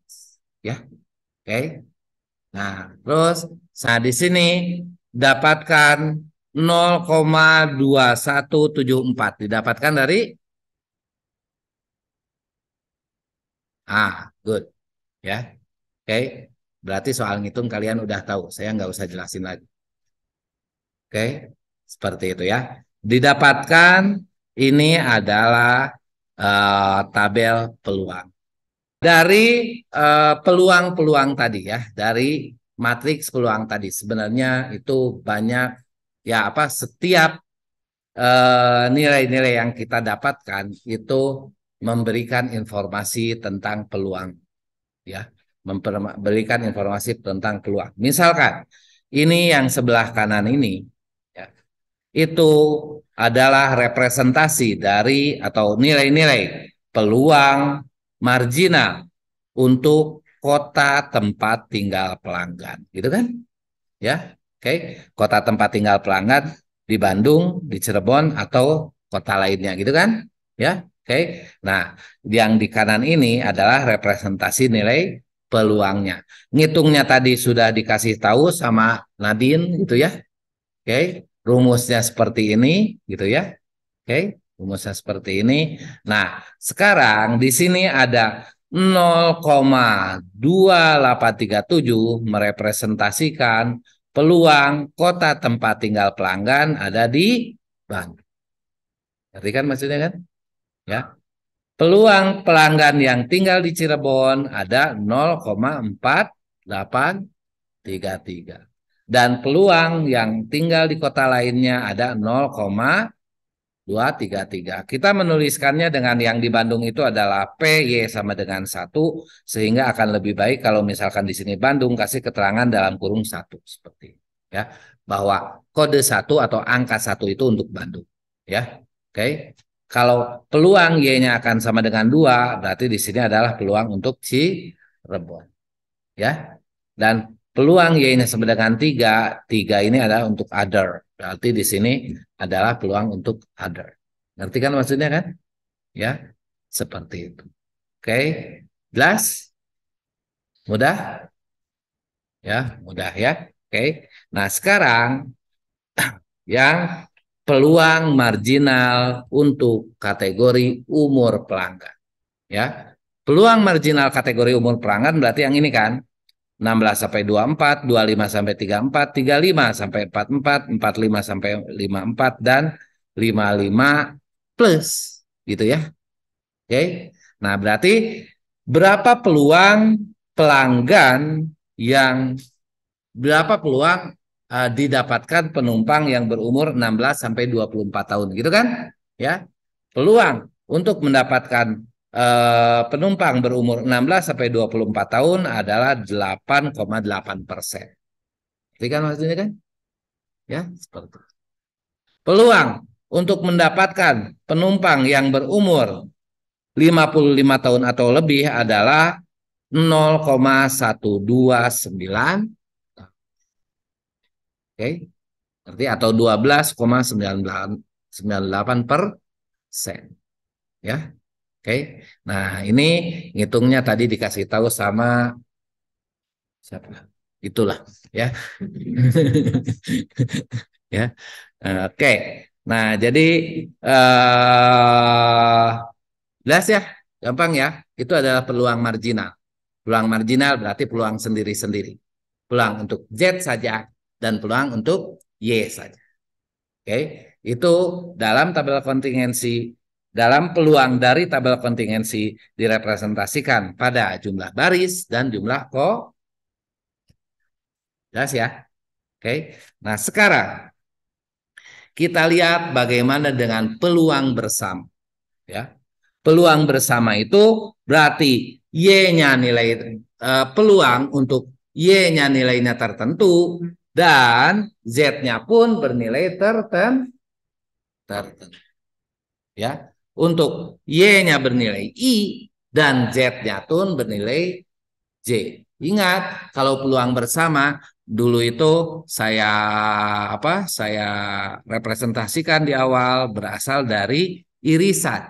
Ya. Oke. Nah, terus saya di sini dapatkan 0,2174. Didapatkan dari good. Ya. Oke. Berarti soal ngitung kalian udah tahu. Saya nggak usah jelasin lagi. Oke. Seperti itu ya. Didapatkan ini adalah tabel peluang. Dari peluang-peluang tadi ya, dari matriks peluang tadi sebenarnya itu banyak ya apa setiap nilai-nilai yang kita dapatkan itu memberikan informasi tentang peluang ya, memberikan informasi tentang peluang. Misalkan ini yang sebelah kanan ini ya, itu adalah representasi dari atau nilai-nilai peluang marginal untuk kota tempat tinggal pelanggan, gitu kan? Ya, oke. Kota tempat tinggal pelanggan di Bandung, di Cirebon atau kota lainnya, gitu kan? Ya, oke. Nah, yang di kanan ini adalah representasi nilai peluangnya. Ngitungnya tadi sudah dikasih tahu sama Nadine, gitu ya. Oke, rumusnya seperti ini, gitu ya. Oke, rumusnya seperti ini. Nah, sekarang di sini ada 0,2837 merepresentasikan peluang kota tempat tinggal pelanggan ada di Bandung. Ngerti kan maksudnya kan? Ya. Peluang pelanggan yang tinggal di Cirebon ada 0,4833. Dan peluang yang tinggal di kota lainnya ada 0,233. Kita menuliskannya dengan yang di Bandung itu adalah PY sama dengan 1, sehingga akan lebih baik kalau misalkan di sini Bandung kasih keterangan dalam kurung 1 seperti ini, ya. Bahwa kode 1 atau angka 1 itu untuk Bandung, ya. Oke. Kalau peluang Y-nya akan sama dengan 2, berarti di sini adalah peluang untuk Cirebon, ya. Dan peluang Y-nya sama dengan 3, 3 ini adalah untuk other. Berarti di sini adalah peluang untuk other. Ngerti kan maksudnya kan? Ya, seperti itu. Oke, jelas? Mudah? Ya, mudah ya. Oke. Nah, sekarang yang peluang marginal untuk kategori umur pelanggan. Ya, peluang marginal kategori umur pelanggan berarti yang ini kan? 16 sampai 24, 25 sampai 34, 35 sampai 44, 45 sampai 54 dan 55 plus gitu ya. Oke. Nah, berarti berapa peluang pelanggan yang berapa peluang didapatkan penumpang yang berumur 16 sampai 24 tahun gitu kan? Ya. Peluang untuk mendapatkan penumpang berumur 16 sampai 24 tahun adalah 8,8%. Jadi kan maksudnya kan? Ya, seperti itu. Peluang untuk mendapatkan penumpang yang berumur 55 tahun atau lebih adalah 0,129, oke, berarti atau 12,98%, ya, oke. Nah, ini ngitungnya tadi dikasih tahu sama siapa? Itulah, ya. Ya, oke. Nah, jadi jelas ya, gampang ya. Itu adalah peluang marginal. Peluang marginal berarti peluang sendiri-sendiri. Peluang untuk Z saja dan peluang untuk Y saja. Oke, itu dalam tabel kontingensi, dalam peluang dari tabel kontingensi direpresentasikan pada jumlah baris dan jumlah kok. Jelas ya? Oke. Nah, sekarang kita lihat bagaimana dengan peluang bersama, ya. Peluang bersama itu berarti Y-nya nilai peluang untuk Y-nya nilainya tertentu dan Z-nya pun bernilai tertentu. Ya, untuk Y-nya bernilai I dan Z-nya pun bernilai J. Ingat, kalau peluang bersama dulu itu saya saya representasikan di awal berasal dari irisan,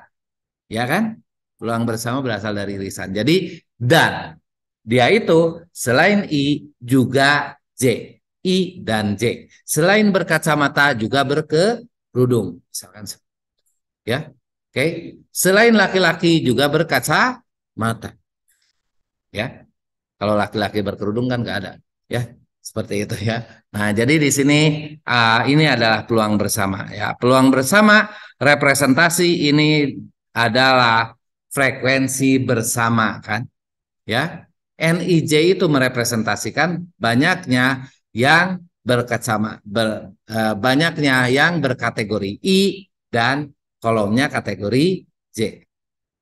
ya kan? Peluang bersama berasal dari irisan. Jadi dan dia itu selain I juga J. I dan J. Selain berkacamata juga berkerudung, misalkan ya. Oke. Selain laki-laki juga berkacamata, ya. Kalau laki-laki berkerudung kan nggak ada, ya, seperti itu ya. Nah, jadi di sini ini adalah peluang bersama, ya. Peluang bersama representasi ini adalah frekuensi bersama, kan, ya. NIJ itu merepresentasikan banyaknya yang banyaknya yang berkategori I dan kolomnya kategori J.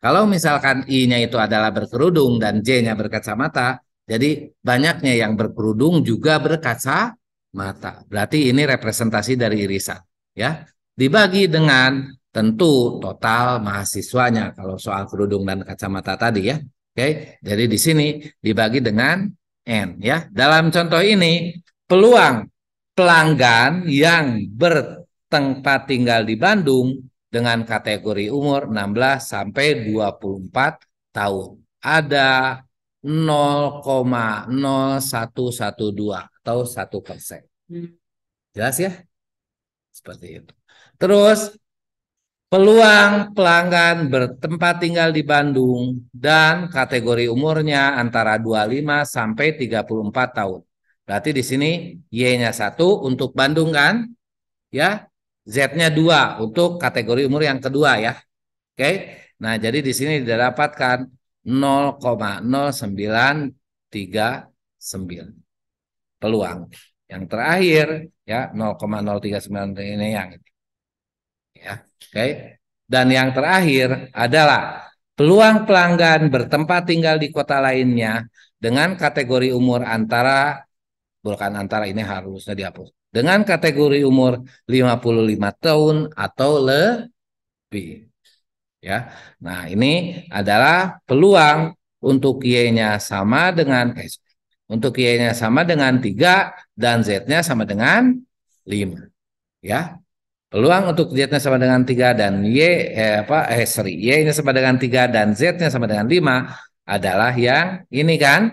Kalau misalkan I-nya itu adalah berkerudung dan J-nya berkacamata, jadi banyaknya yang berkerudung juga berkacamata. Berarti ini representasi dari irisan, ya. Dibagi dengan tentu total mahasiswanya kalau soal kerudung dan kacamata tadi, ya. Oke, jadi di sini dibagi dengan N, ya. Dalam contoh ini peluang pelanggan yang bertempat tinggal di Bandung dengan kategori umur 16 sampai 24 tahun. Ada 0,0112 atau 1%. Jelas ya? Seperti itu. Terus peluang pelanggan bertempat tinggal di Bandung dan kategori umurnya antara 25 sampai 34 tahun. Berarti di sini Y-nya 1 untuk Bandung kan? Ya. Z-nya 2 untuk kategori umur yang kedua ya. Oke. Nah, jadi di sini didapatkan 0,0939 peluang. Yang terakhir ya 0,039 ini yang ini. Ya. Oke. Dan yang terakhir adalah peluang pelanggan bertempat tinggal di kota lainnya dengan kategori umur bukan antara, ini harusnya dihapus. Dengan kategori umur 55 tahun atau lebih. Ya. Nah, ini adalah peluang untuk Y-nya sama dengan untuk Y-nya sama dengan 3 dan Z-nya sama dengan 5. Ya. Peluang untuk Z-nya sama dengan 3 dan Y-nya sama dengan 3 dan Z-nya sama dengan 5 adalah yang ini kan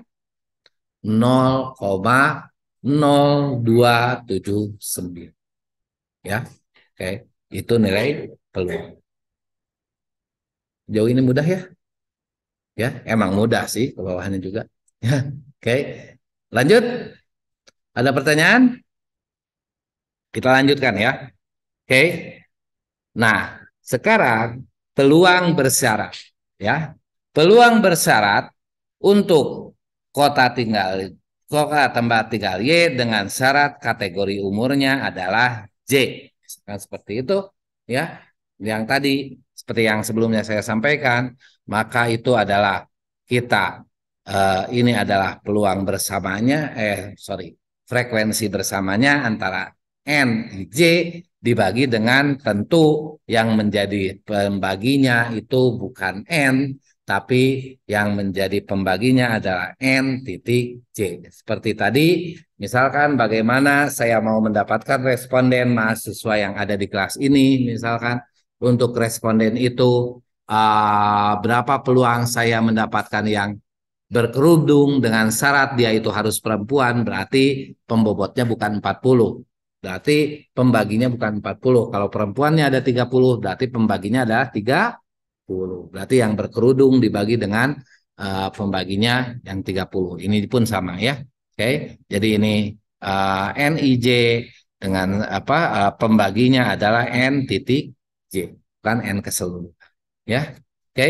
0,0279. Ya. Oke, itu nilai peluang. Jauh ini mudah ya? Ya, emang mudah sih ke bawahnya juga. Ya, oke. Lanjut. Ada pertanyaan? Kita lanjutkan ya. Oke. Nah, sekarang peluang bersyarat. ya. Peluang bersyarat untuk kota tempat tinggal Y dengan syarat kategori umurnya adalah J. Misalkan seperti itu, ya. Yang tadi seperti yang sebelumnya saya sampaikan, maka itu adalah kita ini adalah peluang bersamanya, frekuensi bersamanya antara N, J dibagi dengan tentu yang menjadi pembaginya itu bukan N, tapi yang menjadi pembaginya adalah N titik J. Seperti tadi, misalkan bagaimana saya mau mendapatkan responden mahasiswa yang ada di kelas ini, misalkan untuk responden itu berapa peluang saya mendapatkan yang berkerudung dengan syarat dia itu harus perempuan, berarti pembobotnya bukan 40. Berarti pembaginya bukan 40. Kalau perempuannya ada 30, berarti pembaginya adalah 30. Berarti yang berkerudung dibagi dengan pembaginya yang 30. Ini pun sama ya. Oke. Jadi ini NIJ dengan pembaginya adalah N titik J, bukan N keseluruhan. Ya. Oke.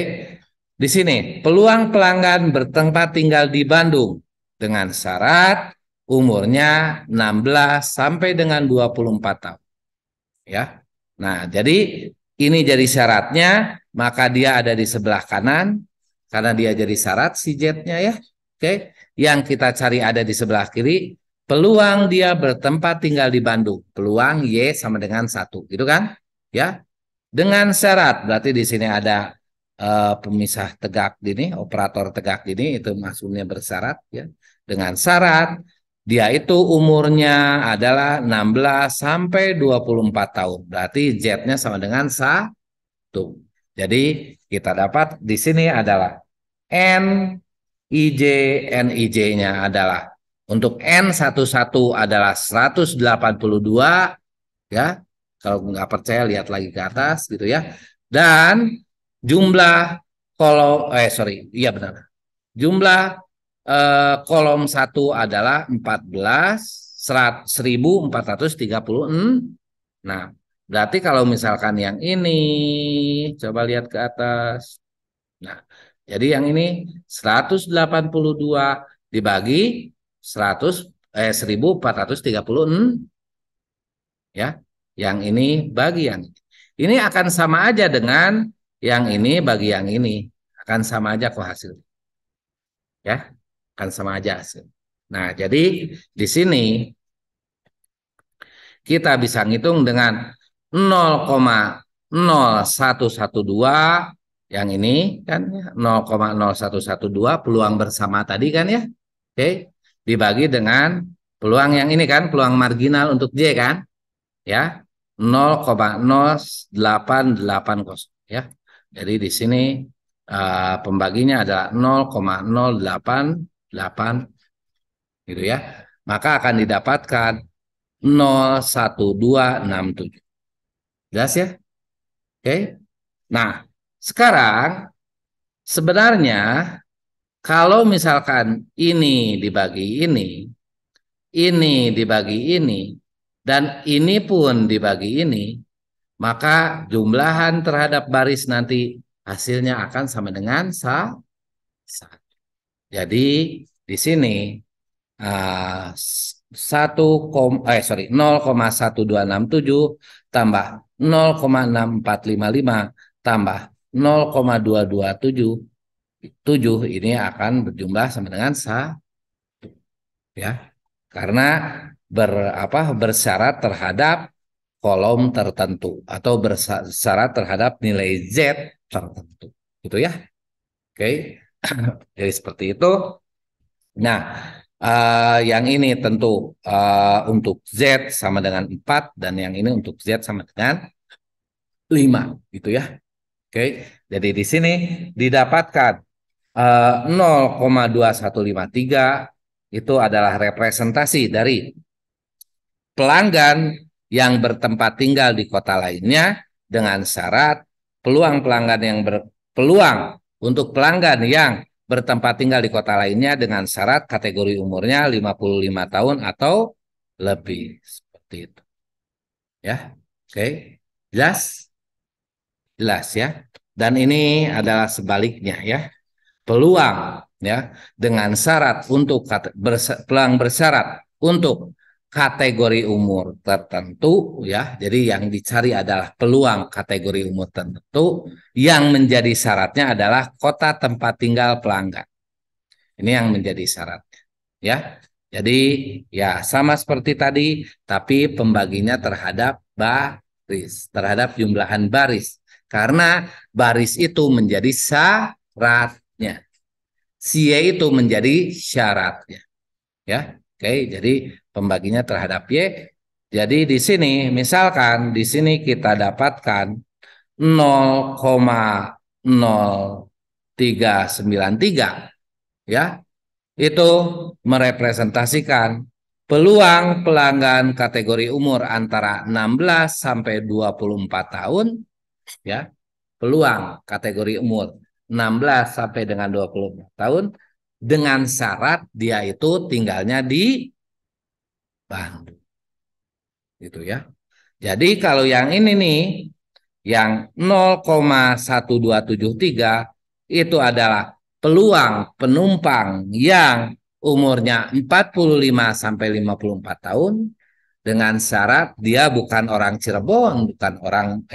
Di sini, peluang pelanggan bertempat tinggal di Bandung dengan syarat umurnya 16 sampai dengan 24 tahun. Ya. Nah, jadi ini jadi syaratnya, maka dia ada di sebelah kanan karena dia jadi syarat si Z-nya ya. Oke. Yang kita cari ada di sebelah kiri, peluang dia bertempat tinggal di Bandung. Peluang Y sama dengan 1, gitu kan? Ya. Dengan syarat, berarti di sini ada pemisah tegak gini, operator tegak gini, itu maksudnya bersyarat ya. Dengan syarat dia itu umurnya adalah 16 sampai 24 tahun. Berarti Z-nya sama dengan 1. Jadi kita dapat di sini adalah N IJ, NIJ-nya adalah untuk N11 adalah 182 ya. Kalau nggak percaya lihat lagi ke atas gitu ya. Dan jumlah iya benar. Jumlah kolom 1 adalah 14.436. Nah, berarti kalau misalkan yang ini coba lihat ke atas. Nah, jadi yang ini 182 dibagi 1436 ya. Yang ini bagi yang ini akan sama aja dengan yang ini bagi yang ini. Akan sama aja kok hasil. Ya, akan sama aja hasil. Nah, jadi di sini kita bisa ngitung dengan 0,0112 yang ini kan 0,0112 peluang bersama tadi kan ya. Oke, dibagi dengan peluang yang ini kan, peluang marginal untuk J kan. Ya, 0,0880 ya. Jadi di sini pembaginya adalah 0,088 gitu ya. Maka akan didapatkan 01267. Jelas ya? Oke. Nah, sekarang sebenarnya kalau misalkan ini dibagi ini, dan ini pun dibagi ini, maka jumlahan terhadap baris nanti hasilnya akan sama dengan 1. Jadi di sini 0,1267 tambah 0,6455 tambah 0,227 ini akan berjumlah sama dengan 1 ya. Karena bersyarat terhadap kolom tertentu atau bersyarat terhadap nilai Z tertentu. Gitu ya. Oke. Jadi seperti itu. Nah, yang ini tentu untuk Z sama dengan 4 dan yang ini untuk Z sama dengan 5 gitu ya. Oke. Jadi di sini didapatkan 0,2153 itu adalah representasi dari pelanggan yang bertempat tinggal di kota lainnya dengan syarat peluang untuk pelanggan yang bertempat tinggal di kota lainnya dengan syarat kategori umurnya 55 tahun atau lebih seperti itu. Ya. Oke. Jelas? Jelas ya. Dan ini adalah sebaliknya ya. Peluang ya dengan syarat untuk peluang bersyarat untuk kategori umur tertentu ya. Jadi yang dicari adalah peluang kategori umur tertentu, yang menjadi syaratnya adalah kota tempat tinggal pelanggan. Ini yang menjadi syaratnya ya. Jadi ya sama seperti tadi, tapi pembaginya terhadap baris, terhadap jumlahan baris. Karena baris itu menjadi syaratnya. Si Y itu menjadi syaratnya. Ya. Oke, jadi pembaginya terhadap Y. Jadi di sini misalkan di sini kita dapatkan 0,0393 ya. Itu merepresentasikan peluang pelanggan kategori umur antara 16 sampai 24 tahun ya. Peluang kategori umur 16 sampai dengan 24 tahun dengan syarat dia itu tinggalnya di Bandung. Gitu ya. Jadi kalau yang ini nih, yang 0,1273 itu adalah peluang penumpang yang umurnya 45 sampai 54 tahun dengan syarat dia bukan orang Cirebon, bukan orang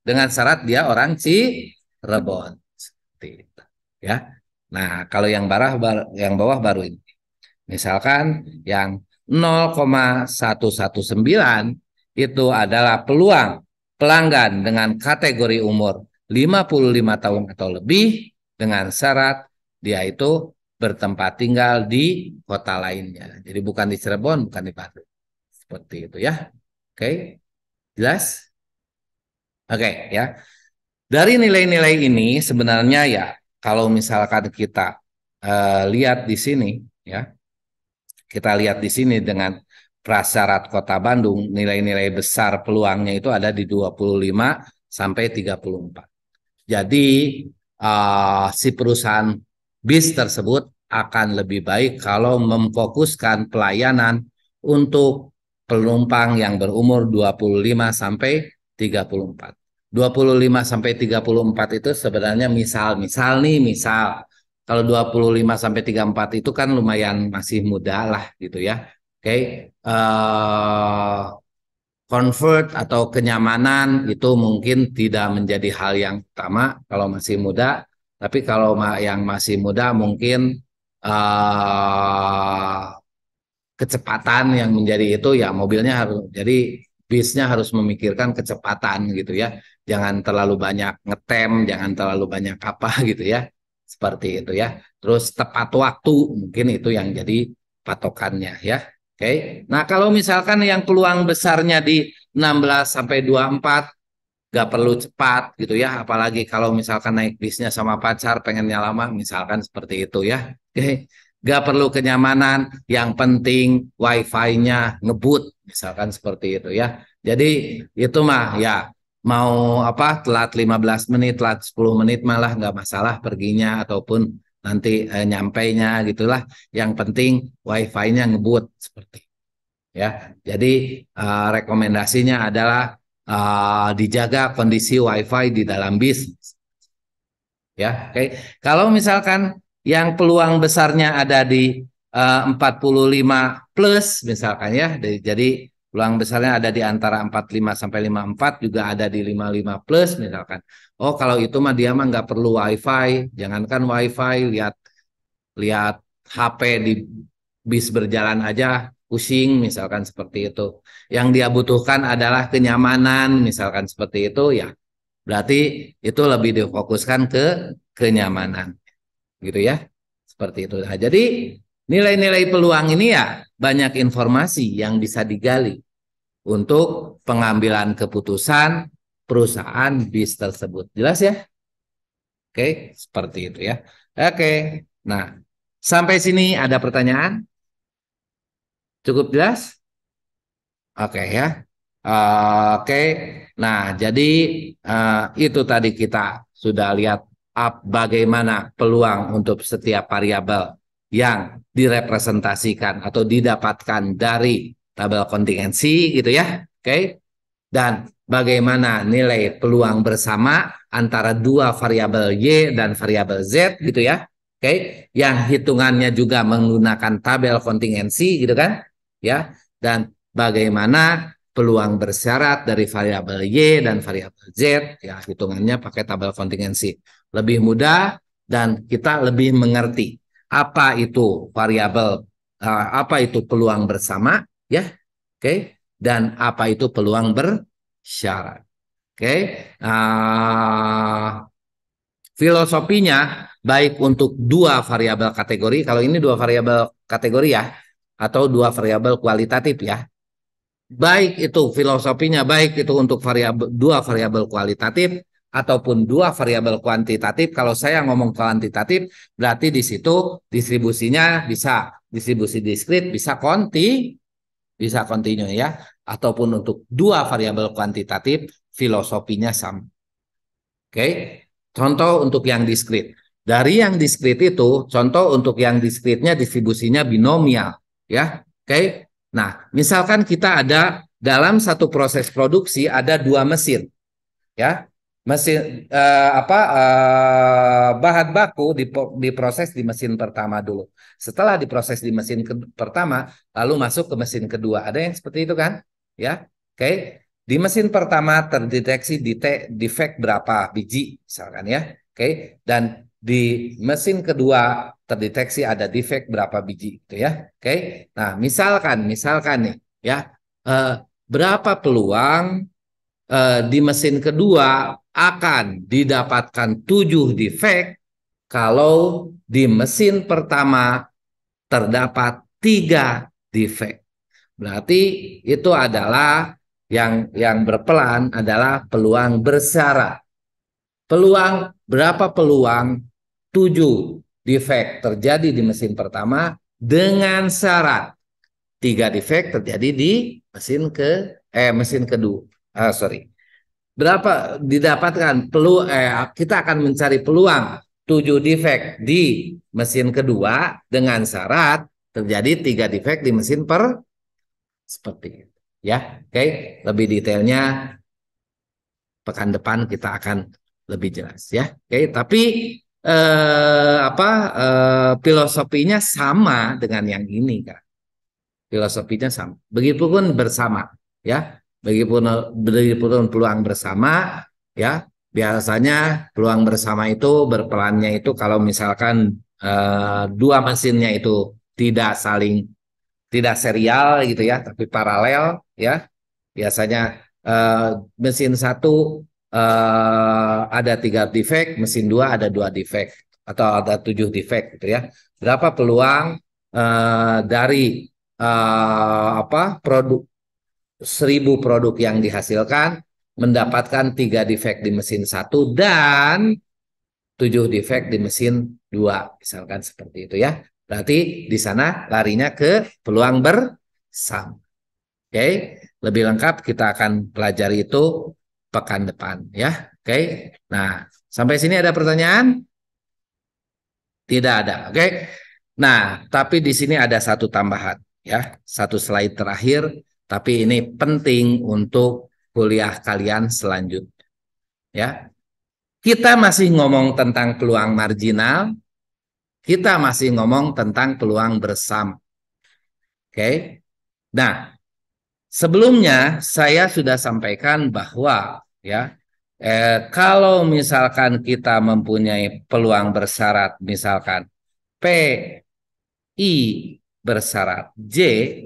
dengan syarat dia orang Cirebon. Seperti itu, ya. Nah, kalau yang bawah baru ini. Misalkan yang 0,119 itu adalah peluang pelanggan dengan kategori umur 55 tahun atau lebih dengan syarat dia itu bertempat tinggal di kota lainnya. Jadi bukan di Cirebon, bukan di Bandung. Seperti itu ya. Oke, jelas? Oke ya. Dari nilai-nilai ini sebenarnya ya kalau misalkan kita lihat di sini ya, kita lihat di sini dengan prasyarat Kota Bandung, nilai-nilai besar peluangnya itu ada di 25 sampai 34. Jadi si perusahaan bis tersebut akan lebih baik kalau memfokuskan pelayanan untuk penumpang yang berumur 25 sampai 34. 25 sampai 34 itu sebenarnya misal kalau 25 sampai 34 itu kan lumayan masih muda lah gitu ya. Oke, comfort atau kenyamanan itu mungkin tidak menjadi hal yang utama kalau masih muda, tapi kalau yang masih muda mungkin kecepatan yang menjadi itu ya mobilnya harus jadi bisnya harus memikirkan kecepatan gitu ya. Jangan terlalu banyak ngetem, jangan terlalu banyak apa gitu ya. Seperti itu ya. Terus tepat waktu mungkin itu yang jadi patokannya ya. Oke. Nah, kalau misalkan yang peluang besarnya di 16 sampai 24 gak perlu cepat gitu ya, apalagi kalau misalkan naik bisnya sama pacar pengennya lama misalkan seperti itu ya. Oke, gak perlu kenyamanan, yang penting wifi-nya ngebut misalkan seperti itu ya. Jadi itu mah ya mau apa telat 15 menit, telat 10 menit malah nggak masalah perginya ataupun nanti nyampainya gitulah. Yang penting wifi-nya ngebut seperti ya. Jadi rekomendasinya adalah dijaga kondisi wifi di dalam bis ya. Oke. Kalau misalkan yang peluang besarnya ada di 45 plus misalkan ya. Jadi peluang besarnya ada di antara 45 sampai 54, juga ada di 55 plus misalkan. Oh, kalau itu mah dia mah nggak perlu wifi, jangankan wifi, lihat lihat HP di bis berjalan aja pusing misalkan seperti itu. Yang dia butuhkan adalah kenyamanan misalkan seperti itu ya. Berarti itu lebih difokuskan ke kenyamanan gitu ya. Seperti itu. Nah, jadi nilai-nilai peluang ini ya banyak informasi yang bisa digali untuk pengambilan keputusan perusahaan bis tersebut. Jelas ya? Oke, seperti itu ya. Oke. Nah, sampai sini ada pertanyaan? Cukup jelas? Oke ya. Oke. Nah, jadi itu tadi kita sudah lihat bagaimana peluang untuk setiap variabel yang direpresentasikan atau didapatkan dari tabel kontingensi gitu ya. Oke. Dan bagaimana nilai peluang bersama antara dua variabel Y dan variabel Z gitu ya. Oke, yang hitungannya juga menggunakan tabel kontingensi gitu kan. Ya, dan bagaimana peluang bersyarat dari variabel Y dan variabel Z ya hitungannya pakai tabel kontingensi. Lebih mudah dan kita lebih mengerti apa itu variabel apa itu peluang bersama ya. Oke, dan apa itu peluang bersyarat. Oke, filosofinya baik untuk dua variabel kategori, kalau ini dua variabel kategori ya, atau dua variabel kualitatif ya. Baik itu filosofinya, baik itu untuk dua variabel kualitatif ataupun dua variabel kuantitatif. Kalau saya ngomong kuantitatif, berarti di situ distribusinya bisa distribusi diskrit, bisa kontinu ya, ataupun untuk dua variabel kuantitatif filosofinya sama. Oke, contoh untuk yang diskrit. Dari yang diskrit itu, contoh untuk yang diskritnya distribusinya binomial, ya. Oke. Nah, misalkan kita ada dalam satu proses produksi ada dua mesin, ya. Mesin bahan baku diproses di mesin pertama dulu. Setelah diproses di mesin pertama, lalu masuk ke mesin kedua. Ada yang seperti itu kan? Ya. Oke. Di mesin pertama terdeteksi defect berapa biji misalkan ya. Oke, dan di mesin kedua terdeteksi ada defect berapa biji gitu ya. Oke. Nah, misalkan nih ya, berapa peluang di mesin kedua akan didapatkan 7 defect kalau di mesin pertama terdapat 3 defect. Berarti itu adalah yang berpelan adalah peluang bersyarat. Berapa peluang 7 defect terjadi di mesin pertama dengan syarat 3 defect terjadi di mesin kedua. Sorry. Berapa didapatkan kita akan mencari peluang 7 defect di mesin kedua dengan syarat terjadi 3 defect di mesin seperti itu ya. Oke, lebih detailnya pekan depan kita akan lebih jelas ya. Oke, tapi filosofinya sama dengan yang ini kan. Filosofinya sama. Begitupun bersama ya. Begitupun peluang bersama ya. Biasanya peluang bersama itu berpelannya itu kalau misalkan dua mesinnya itu tidak serial gitu ya, tapi paralel ya. Biasanya mesin satu ada 3 defect, mesin dua ada 2 defect atau ada 7 defect gitu ya. Berapa peluang dari produk 1000 produk yang dihasilkan mendapatkan 3 defect di mesin satu dan 7 defect di mesin dua, misalkan seperti itu ya. Berarti di sana larinya ke peluang bersama. Oke, lebih lengkap kita akan pelajari itu pekan depan ya. Oke. Nah, sampai sini ada pertanyaan? Tidak ada. Oke. Nah, tapi di sini ada satu tambahan ya, satu slide terakhir, tapi ini penting untuk kuliah kalian selanjutnya ya. Kita masih ngomong tentang peluang marginal, kita masih ngomong tentang peluang bersama. Oke. Nah, sebelumnya saya sudah sampaikan bahwa ya kalau misalkan kita mempunyai peluang bersyarat misalkan PI bersyarat J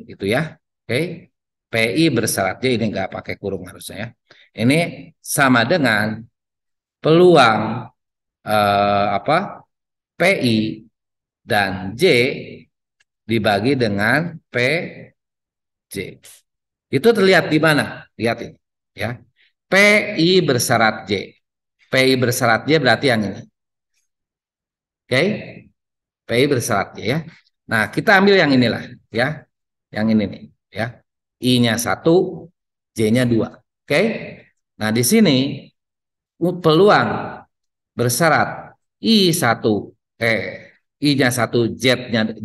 gitu ya. Oke. PI bersyarat J ini nggak pakai kurung harusnya ya. Ini sama dengan peluang PI dan J dibagi dengan PJ. Itu terlihat di mana? Lihat ini, ya. PI bersyarat J. PI bersyarat J berarti yang ini. Oke? PI bersyarat J ya. Nah, kita ambil yang inilah, ya. Yang ini nih, ya. I-nya 1, J-nya 2. Oke? Nah, di sini peluang bersyarat I1 I-nya 1,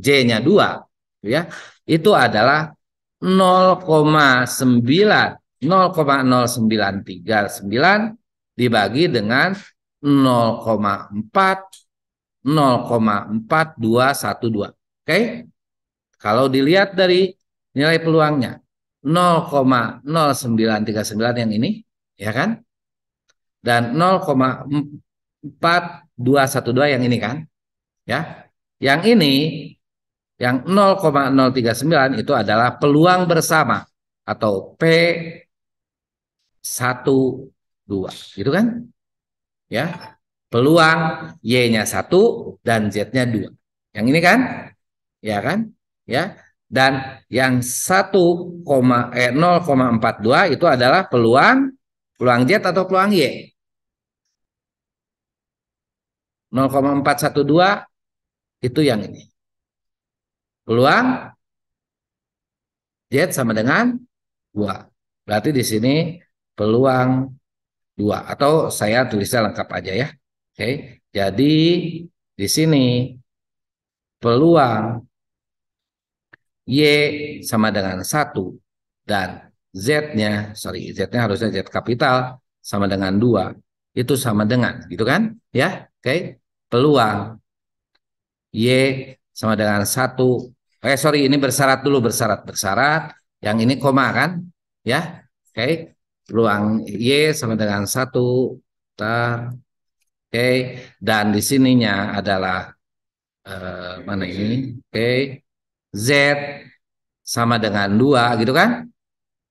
J-nya 2, ya. Itu adalah 0,9 0,0939 dibagi dengan 0,4 Oke? Kalau dilihat dari nilai peluangnya 0,0939 yang ini, ya kan? Dan 0,4212 yang ini kan, ya. Yang ini yang 0,039 itu adalah peluang bersama atau P12, gitu kan? Ya. Peluang Y-nya 1 dan Z-nya 2. Yang ini kan? Ya kan? Ya. Dan yang 0,42 itu adalah peluang Z atau peluang Y. 0,412 itu yang ini. Peluang Z sama dengan 2. Berarti di sini peluang 2 atau saya tulisnya lengkap aja ya. Oke. Jadi di sini peluang Y sama dengan 1 dan Z-nya harusnya Z kapital sama dengan 2. Itu sama dengan, gitu kan? Ya, oke. Peluang Y sama dengan 1. Ini bersyarat dulu, bersyarat. Yang ini koma kan? Ya, oke. Peluang Y sama dengan 1. Oke. Dan di sininya adalah mana ini? Oke. Z sama dengan 2, gitu kan?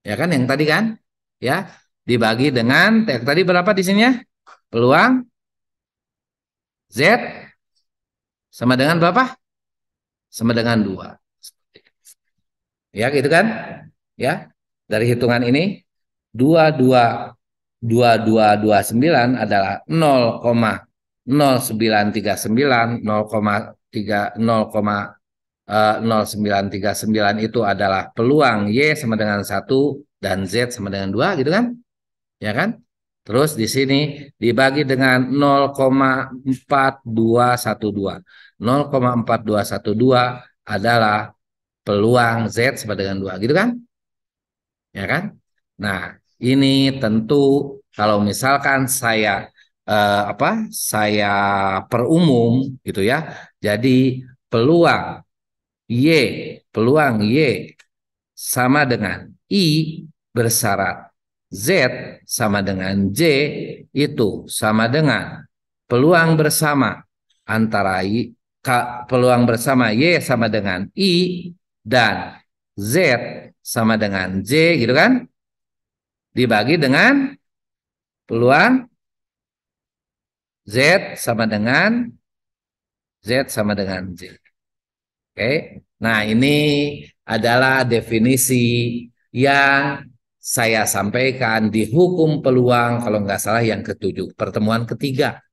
Ya kan, yang tadi kan? Ya, dibagi dengan, tadi berapa di sininya? Peluang Z sama dengan berapa? Sama dengan 2. Ya, gitu kan? Ya, dari hitungan ini 2229 adalah 0,0939, 0,0939 itu adalah peluang Y sama dengan 1 dan Z sama dengan 2, gitu kan? Ya kan? Terus di sini dibagi dengan 0,4212. 0,4212 adalah peluang Z sama dengan 2, gitu kan? Ya kan? Nah, ini tentu kalau misalkan saya saya perumum gitu ya. Jadi peluang Y, peluang Y sama dengan I bersyarat Z sama dengan J itu sama dengan peluang bersama antara peluang bersama Y sama dengan I dan Z sama dengan J, gitu kan? Dibagi dengan peluang Z sama dengan J. Oke. Nah, ini adalah definisi yang saya sampaikan di hukum peluang kalau nggak salah yang ke-7, pertemuan ketiga.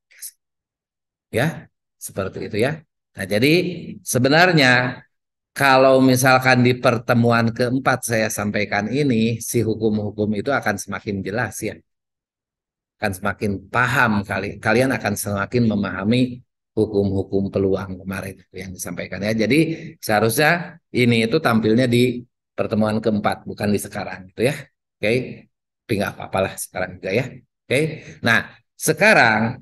Ya, seperti itu ya. Nah, jadi sebenarnya kalau misalkan di pertemuan keempat saya sampaikan ini, si hukum-hukum itu akan semakin jelas ya. Akan semakin paham kalian akan semakin memahami hukum-hukum peluang kemarin yang disampaikan ya. Jadi seharusnya ini itu tampilnya di pertemuan keempat, bukan di sekarang gitu ya. Oke, tapi nggak apa-apalah sekarang juga ya. Oke, nah sekarang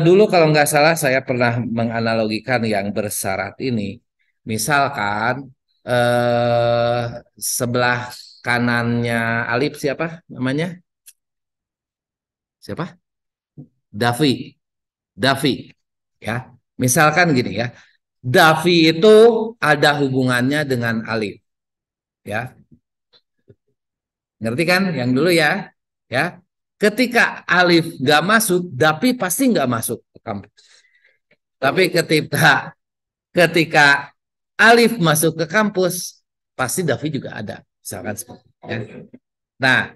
dulu kalau nggak salah saya pernah menganalogikan yang bersyarat ini. Misalkan sebelah kanannya Alif siapa namanya? Siapa? Davi. Davi. Ya. Misalkan gini ya. Davi itu ada hubungannya dengan Alif. Ya. Ngerti kan yang dulu ya? Ya. Ketika Alif nggak masuk, Davi pasti nggak masuk ke kampus. Tapi ketika Alif masuk ke kampus, pasti Davi juga ada. Misalkan seperti itu. Ya. Nah,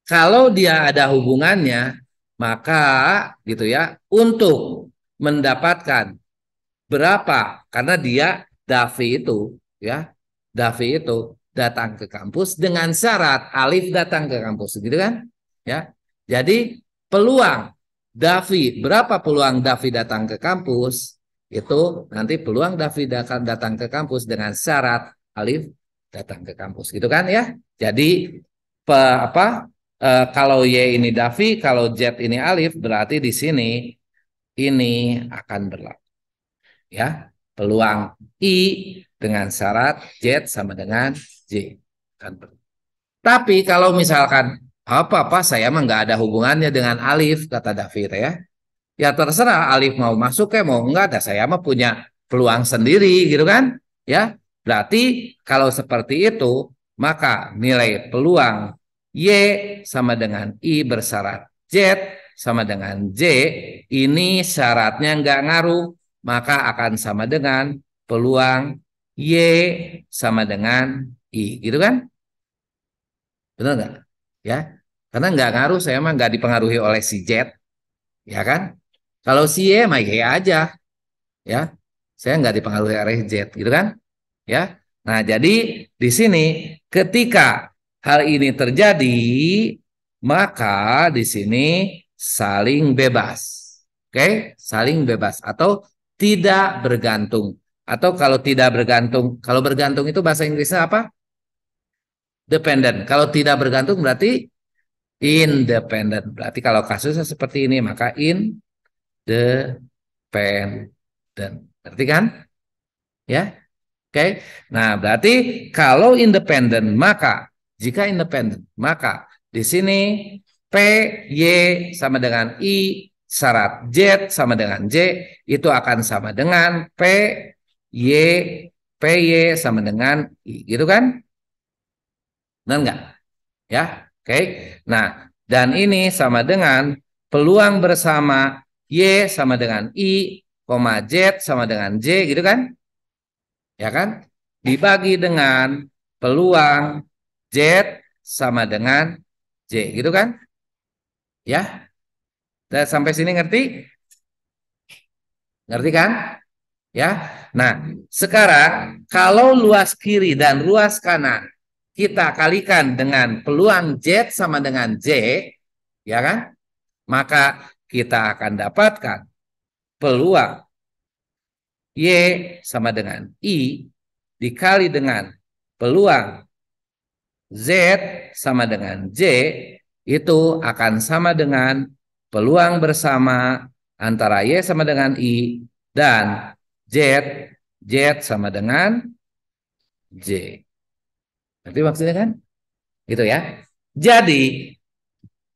kalau dia ada hubungannya, maka gitu ya, untuk mendapatkan berapa, karena dia Davi itu ya, Davi itu datang ke kampus dengan syarat Alif datang ke kampus, gitu kan? Ya. Jadi peluang Davi, berapa peluang Davi datang ke kampus? Itu nanti peluang Davi datang ke kampus dengan syarat Alif datang ke kampus, gitu kan ya? Jadi apa kalau Y ini Davi, kalau Z ini Alif, berarti di sini ini akan berlaku. Ya, peluang I dengan syarat Z sama dengan J akan berlaku. Tapi kalau misalkan apa saya mah nggak ada hubungannya dengan Alif kata Davi ya. Ya terserah Alif mau masuk ya mau enggak, ada saya mah punya peluang sendiri gitu kan. Ya, berarti kalau seperti itu maka nilai peluang Y sama dengan I bersyarat Z sama dengan J ini syaratnya enggak ngaruh, maka akan sama dengan peluang Y sama dengan I gitu kan. Benar enggak? Ya, karena enggak ngaruh, saya mah enggak dipengaruhi oleh si Z ya kan. Kalau si Y mah Y aja ya, saya nggak dipengaruhi oleh Z gitu kan ya. Nah jadi di sini ketika hal ini terjadi maka di sini saling bebas, oke, saling bebas atau tidak bergantung, atau kalau tidak bergantung, kalau bergantung itu bahasa Inggrisnya apa? Dependent. Kalau tidak bergantung berarti independent. Berarti kalau kasusnya seperti ini maka independent. Berarti kan? Ya. Oke. Nah, berarti kalau independen maka jika independen maka di sini P Y sama dengan I, syarat Z sama dengan J itu akan sama dengan Y P Y sama dengan I, gitu kan? Benar nggak? Ya. Oke. Nah, dan ini sama dengan peluang bersama Y sama dengan I, Z sama dengan J, gitu kan? Ya kan? Dibagi dengan peluang Z sama dengan J, gitu kan? Ya, dan sampai sini ngerti? Ngerti kan? Ya. Nah, sekarang kalau luas kiri dan luas kanan kita kalikan dengan peluang Z sama dengan J, ya kan? Maka kita akan dapatkan peluang Y sama dengan I dikali dengan peluang Z sama dengan J itu akan sama dengan peluang bersama antara Y sama dengan I dan Z, Z sama dengan J. Nanti maksudnya kan? Gitu ya. Jadi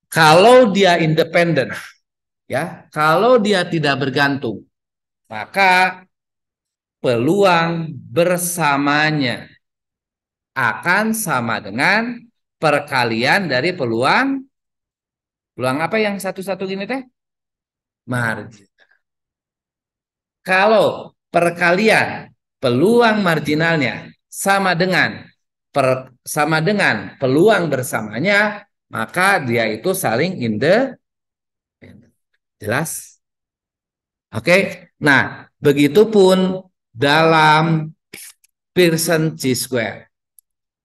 kalau dia independen, ya, kalau dia tidak bergantung, maka peluang bersamanya akan sama dengan perkalian dari peluang peluang apa yang satu-satu gini teh? Margin. Kalau perkalian peluang marginalnya sama dengan peluang bersamanya, maka dia itu saling independen. Jelas? Oke. Nah, begitupun dalam Pearson chi-square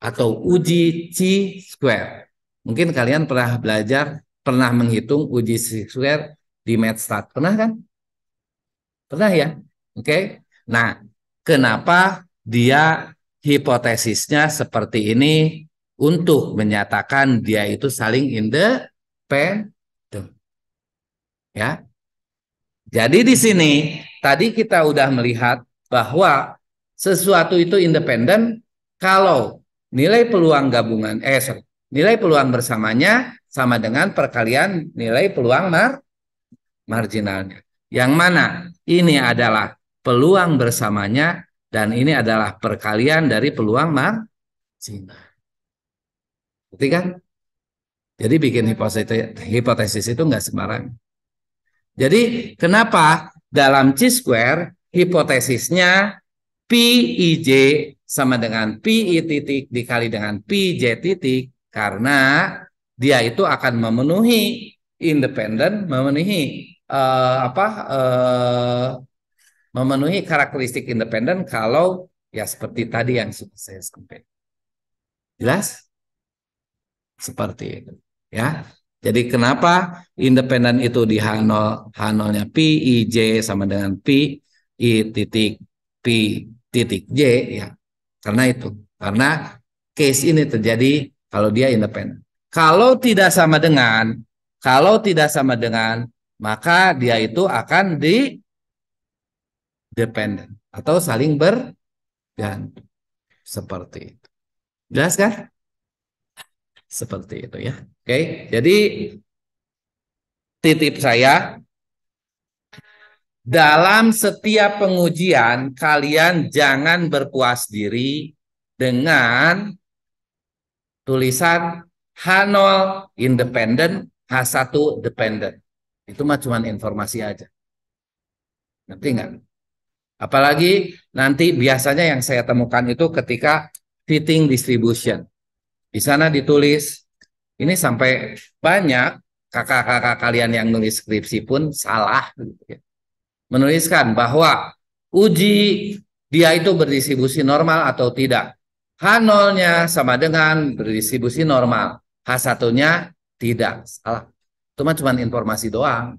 atau uji chi-square. Mungkin kalian pernah menghitung uji chi-square di MathStat. Pernah kan? Pernah ya? Oke. Nah, kenapa dia hipotesisnya seperti ini untuk menyatakan dia itu saling independen? Ya. Jadi di sini tadi kita udah melihat bahwa sesuatu itu independen kalau nilai peluang gabungan nilai peluang bersamanya sama dengan perkalian nilai peluang marginalnya. Yang mana ini adalah peluang bersamanya dan ini adalah perkalian dari peluang marginal. Berarti kan? Jadi bikin hipotesis itu nggak sembarangan. Jadi kenapa dalam chi-square hipotesisnya PIJ sama dengan PI titik dikali dengan PJ titik karena dia itu akan memenuhi independen, memenuhi karakteristik independen kalau ya seperti tadi yang sudah saya sampaikan. Jelas? Seperti itu. Ya. Jadi kenapa independen itu di H0, H0-nya Pi J sama dengan Pi I titik Pi titik J ya. Karena itu. Karena case ini terjadi kalau dia independen. Kalau tidak sama dengan, maka dia itu akan di dependent atau saling bergantung. Seperti itu. Jelas kan? Seperti itu ya. Oke, jadi titip saya, dalam setiap pengujian kalian jangan berpuas diri dengan tulisan H0 independent, H1 dependent. Itu mah cuma informasi aja. Ngerti nggak? Apalagi nanti biasanya yang saya temukan itu ketika fitting distribution. Di sana ditulis, ini sampai banyak kakak-kakak kalian yang nulis skripsi pun salah. Menuliskan bahwa uji dia itu berdistribusi normal atau tidak. H0-nya sama dengan berdistribusi normal. H1-nya tidak. Salah. Itu cuma informasi doang.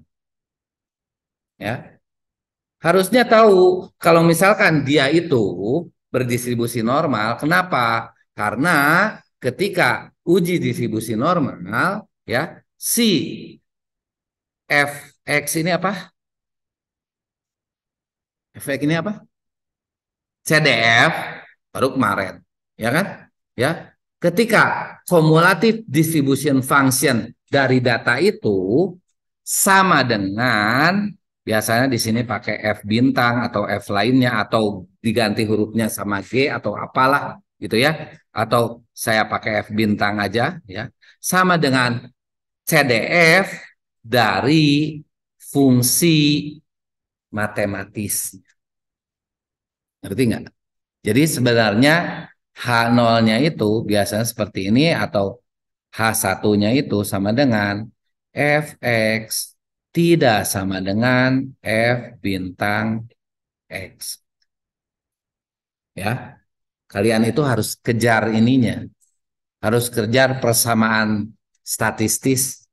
Ya. Harusnya tahu kalau misalkan dia itu berdistribusi normal, kenapa? Karena ketika uji distribusi normal, ya, si fx ini apa? Fx ini apa? CDF baru kemarin, ya kan? Ya, ketika cumulative distribution function dari data itu sama dengan, biasanya di sini pakai F bintang atau F lainnya atau diganti hurufnya sama G atau apalah gitu ya, atau saya pakai F bintang aja ya, sama dengan CDF dari fungsi matematis. Ngerti nggak? Jadi sebenarnya H0-nya itu biasanya seperti ini atau H1-nya itu sama dengan Fx tidak sama dengan F bintang X. Ya, kalian itu harus kejar ininya. Harus kejar persamaan statistis.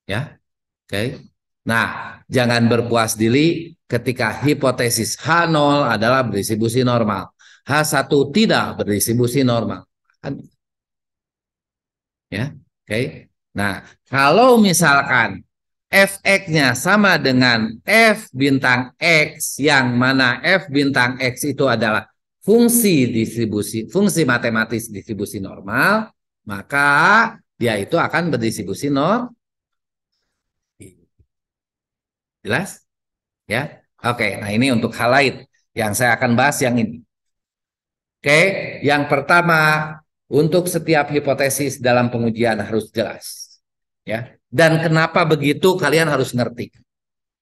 Ya, oke. Nah, jangan berpuas diri ketika hipotesis H0 adalah berdistribusi normal. H1 tidak berdistribusi normal. Ya, oke. Nah, kalau misalkan Fx-nya sama dengan F bintang X, yang mana F bintang X itu adalah fungsi matematis distribusi normal, maka dia itu akan berdistribusi normal. Jelas? Ya. Oke, nah ini untuk hal lain yang saya akan bahas yang ini. Oke, yang pertama, untuk setiap hipotesis dalam pengujian harus jelas. Ya. Dan kenapa begitu kalian harus ngerti.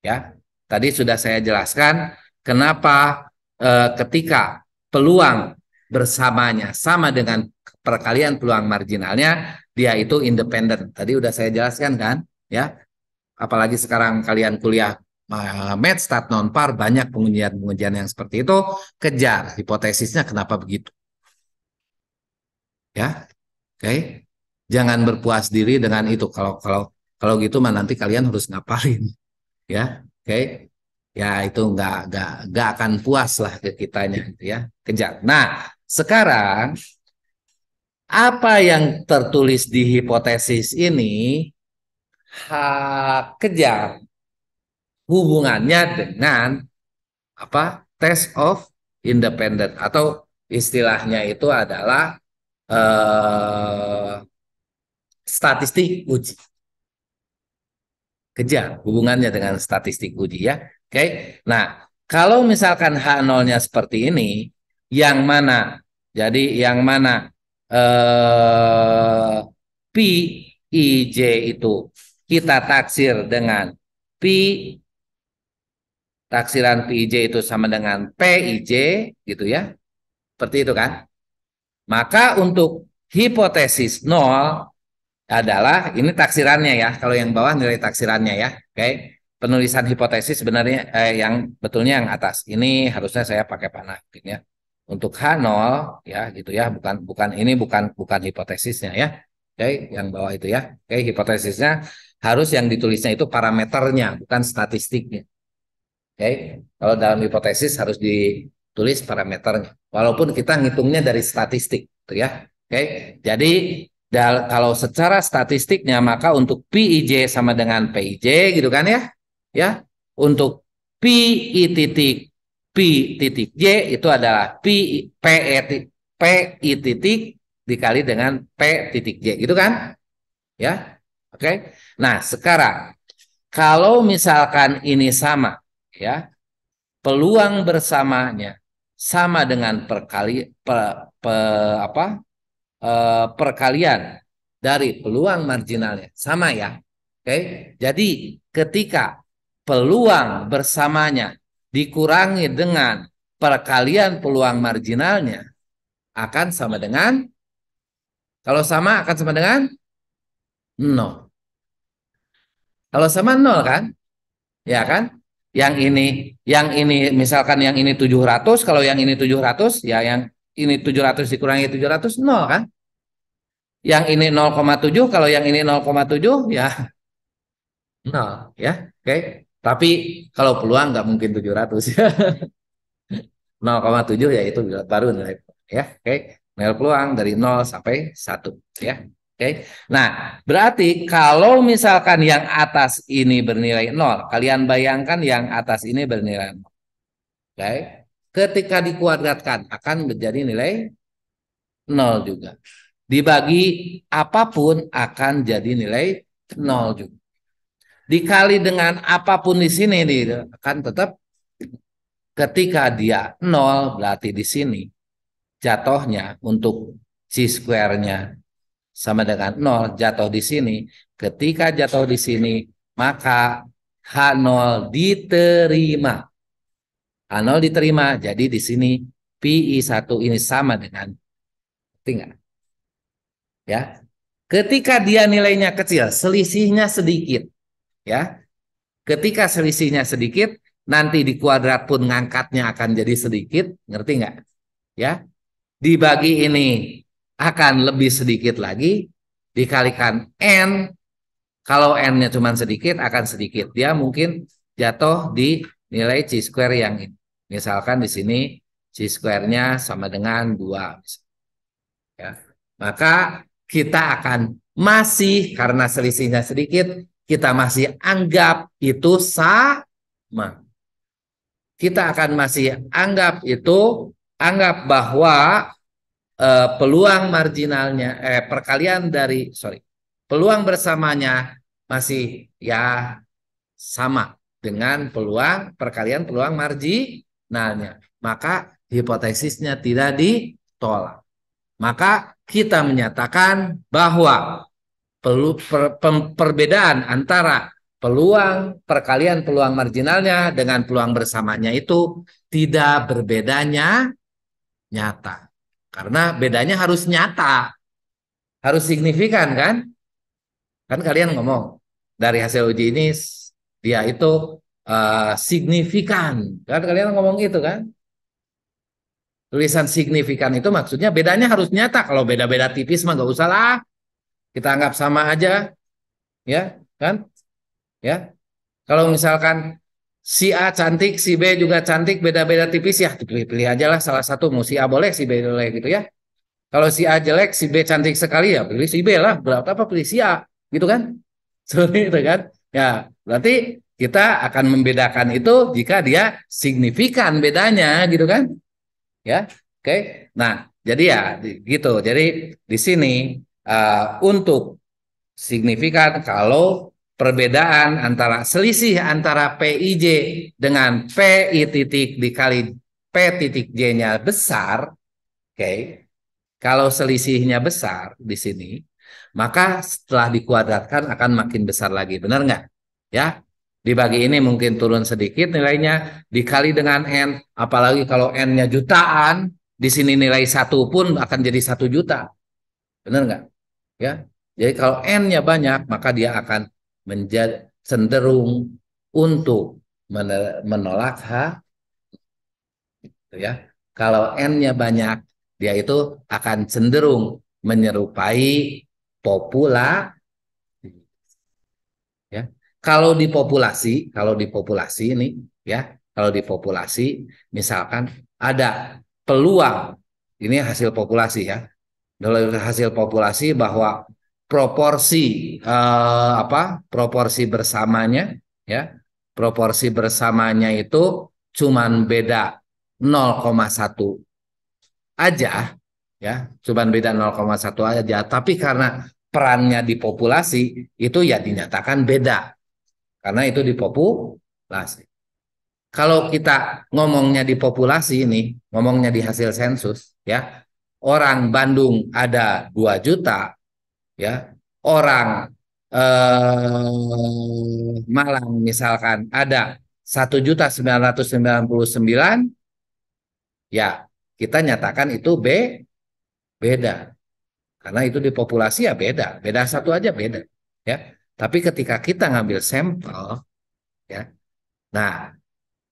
Ya. Tadi sudah saya jelaskan kenapa ketika peluang bersamanya sama dengan perkalian peluang marginalnya, dia itu independen. Tadi udah saya jelaskan kan, ya. Apalagi sekarang kalian kuliah math, stat, non-par, banyak pengujian-pengujian yang seperti itu, kejar hipotesisnya kenapa begitu. Ya, oke. Jangan berpuas diri dengan itu. Kalau gitu mah nanti kalian harus ngapalin, ya. Oke. Ya itu nggak akan puas lah ke kitanya gitu ya. Kejar. Nah, sekarang apa yang tertulis di hipotesis ini kejar hubungannya dengan apa, test of independent atau istilahnya itu adalah statistik uji. Kejar hubungannya dengan statistik uji ya. Oke. Nah, kalau misalkan H0-nya seperti ini, yang mana? Jadi yang mana Pi IJ itu kita taksir dengan Pi, taksiran PIJ itu sama dengan PIJ gitu ya. Seperti itu kan? Maka untuk hipotesis nol adalah ini taksirannya ya. Kalau yang bawah nilai taksirannya ya. Oke. Penulisan hipotesis sebenarnya yang betulnya yang atas. Ini harusnya saya pakai panah mungkin ya. Untuk H0 ya gitu ya, bukan ini bukan hipotesisnya ya. Oke, yang bawah itu ya. Oke, hipotesisnya harus yang ditulisnya itu parameternya, bukan statistiknya. Oke, kalau dalam hipotesis harus ditulis parameternya. Walaupun kita ngitungnya dari statistik, gitu ya. Oke, jadi Kalau secara statistiknya maka untuk PIJ sama dengan PIJ gitu kan ya. Ya. Untuk PI titik P titik J itu adalah PI titik dikali dengan P titik J gitu kan? Ya. Oke. Nah, sekarang kalau misalkan ini sama ya, peluang bersamanya sama dengan apa? Perkalian dari peluang marginalnya sama ya. Oke, jadi ketika peluang bersamanya dikurangi dengan perkalian peluang marginalnya akan sama dengan, kalau sama akan sama dengan nol. Kalau sama nol kan? Ya kan? Yang ini misalkan yang ini 700, kalau yang ini 700 ya yang ini 700 dikurangi 700 nol kan? Yang ini 0,7, kalau yang ini 0,7 ya nol ya. Oke. Tapi kalau peluang nggak mungkin 700 ya. 0,7 ya itu baru nilai ya. Oke. Nilai peluang dari 0 sampai 1 ya. Oke. Nah, berarti kalau misalkan yang atas ini bernilai 0, kalian bayangkan yang atas ini bernilai 0. Oke. Ketika dikuadratkan akan menjadi nilai 0 juga. Dibagi apapun akan jadi nilai 0 juga. Dikali dengan apapun di sini akan tetap, ketika dia 0 berarti di sini jatuhnya untuk C square-nya sama dengan 0 jatuh di sini. Ketika jatuh di sini maka H0 diterima. H0 diterima, jadi di sini PI1 ini sama dengan, tinggal ya. Ketika dia nilainya kecil, selisihnya sedikit ya. Ketika selisihnya sedikit, nanti di kuadrat pun ngangkatnya akan jadi sedikit, ngerti nggak? Ya, dibagi ini akan lebih sedikit lagi, dikalikan n. Kalau n-nya cuma sedikit, akan sedikit. Dia mungkin jatuh di nilai C square yang ini. Misalkan di sini C square-nya sama dengan 2. Ya. Maka kita akan masih, karena selisihnya sedikit, kita masih anggap itu sama. Kita akan masih anggap bahwa peluang marginalnya, perkalian dari, peluang bersamanya masih ya sama dengan perkalian peluang marginalnya. Maka hipotesisnya tidak ditolak. Maka kita menyatakan bahwa perbedaan antara perkalian peluang marginalnya dengan peluang bersamanya itu tidak berbedanya nyata. Karena bedanya harus nyata, harus signifikan kan? Kan kalian ngomong dari hasil uji ini dia itu signifikan. Kan kalian ngomong itu kan? Tulisan signifikan itu maksudnya bedanya harus nyata. Kalau beda-beda tipis mah nggak usah lah. Kita anggap sama aja, ya kan? Ya, kalau misalkan si A cantik, si B juga cantik, beda-beda tipis ya, pilih-pilih aja lah salah satu. Mau si A boleh, si B boleh gitu ya. Kalau si A jelek, si B cantik sekali ya, pilih si B lah. Berapa apa pilih si A, gitu kan? Seperti itu kan? Ya, berarti kita akan membedakan itu jika dia signifikan bedanya, gitu kan? Ya, oke. Nah, jadi ya gitu. Jadi di sini untuk signifikan kalau perbedaan antara selisih antara PIJ dengan PI titik dikali P titik J-nya besar, oke. Kalau selisihnya besar di sini, maka setelah dikuadratkan akan makin besar lagi, benar nggak? Ya, dibagi ini mungkin turun sedikit nilainya, dikali dengan N, apalagi kalau N-nya jutaan, di sini nilai 1 pun akan jadi 1 juta, benar nggak? Ya, jadi kalau N-nya banyak, maka dia akan menjadi cenderung untuk menolak H, ya. Kalau N-nya banyak, dia itu akan cenderung menyerupai populasi, ya. Kalau di populasi ini, ya, kalau di populasi misalkan ada peluang, ini hasil populasi ya. dari hasil populasi bahwa proporsi proporsi bersamanya ya, proporsi bersamanya itu cuman beda 0,1 aja ya, cuman beda 0,1 aja, tapi karena perannya di populasi itu ya dinyatakan beda karena itu di populasi. Kalau kita ngomongnya di populasi ini, ngomongnya di hasil sensus ya, orang Bandung ada 2 juta ya, orang Malang misalkan ada 1.999.000, ya kita nyatakan itu beda karena itu di populasi ya beda, beda satu aja beda ya. Tapi ketika kita ngambil sampel ya, nah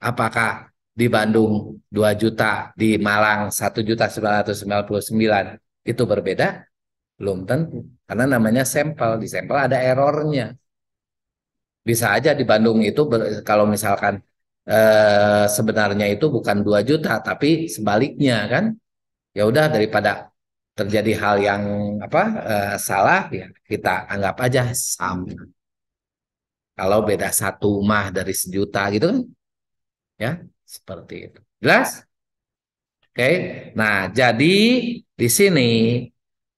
apakah di Bandung 2 juta, di Malang 1.999.000 itu berbeda? Belum tentu. Karena namanya sampel, di sampel ada errornya. Bisa aja di Bandung itu kalau misalkan sebenarnya itu bukan 2 juta tapi sebaliknya kan. Ya udah daripada terjadi hal yang salah ya kita anggap aja sama. Kalau beda satu mah dari sejuta gitu kan ya, seperti itu. Jelas? Oke. Nah, jadi di sini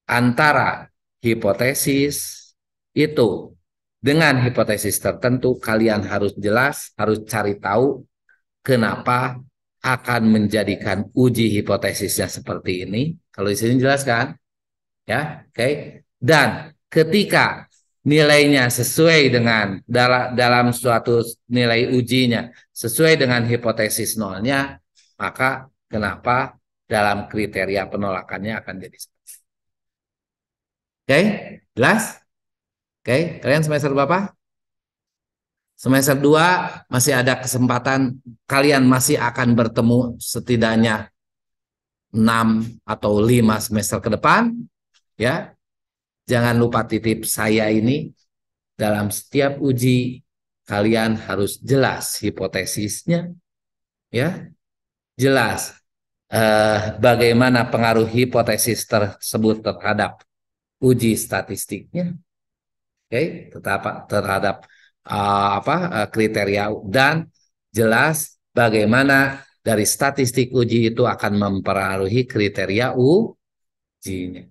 antara hipotesis itu dengan hipotesis tertentu kalian harus jelas, harus cari tahu kenapa akan menjadikan uji hipotesisnya seperti ini. Kalau di sini jelas kan? Ya, oke. Dan ketika nilainya sesuai dengan dalam suatu nilai ujinya sesuai dengan hipotesis nolnya, maka kenapa dalam kriteria penolakannya akan jadi seperti itu. Oke, jelas? Oke, kalian semester berapa? Semester 2 masih ada kesempatan, kalian masih akan bertemu setidaknya 6 atau 5 semester ke depan, ya. Jangan lupa titip saya ini, dalam setiap uji kalian harus jelas hipotesisnya, ya. Jelas bagaimana pengaruh hipotesis tersebut terhadap uji statistiknya, oke, terhadap kriteria, dan jelas bagaimana dari statistik uji itu akan mempengaruhi kriteria ujinya.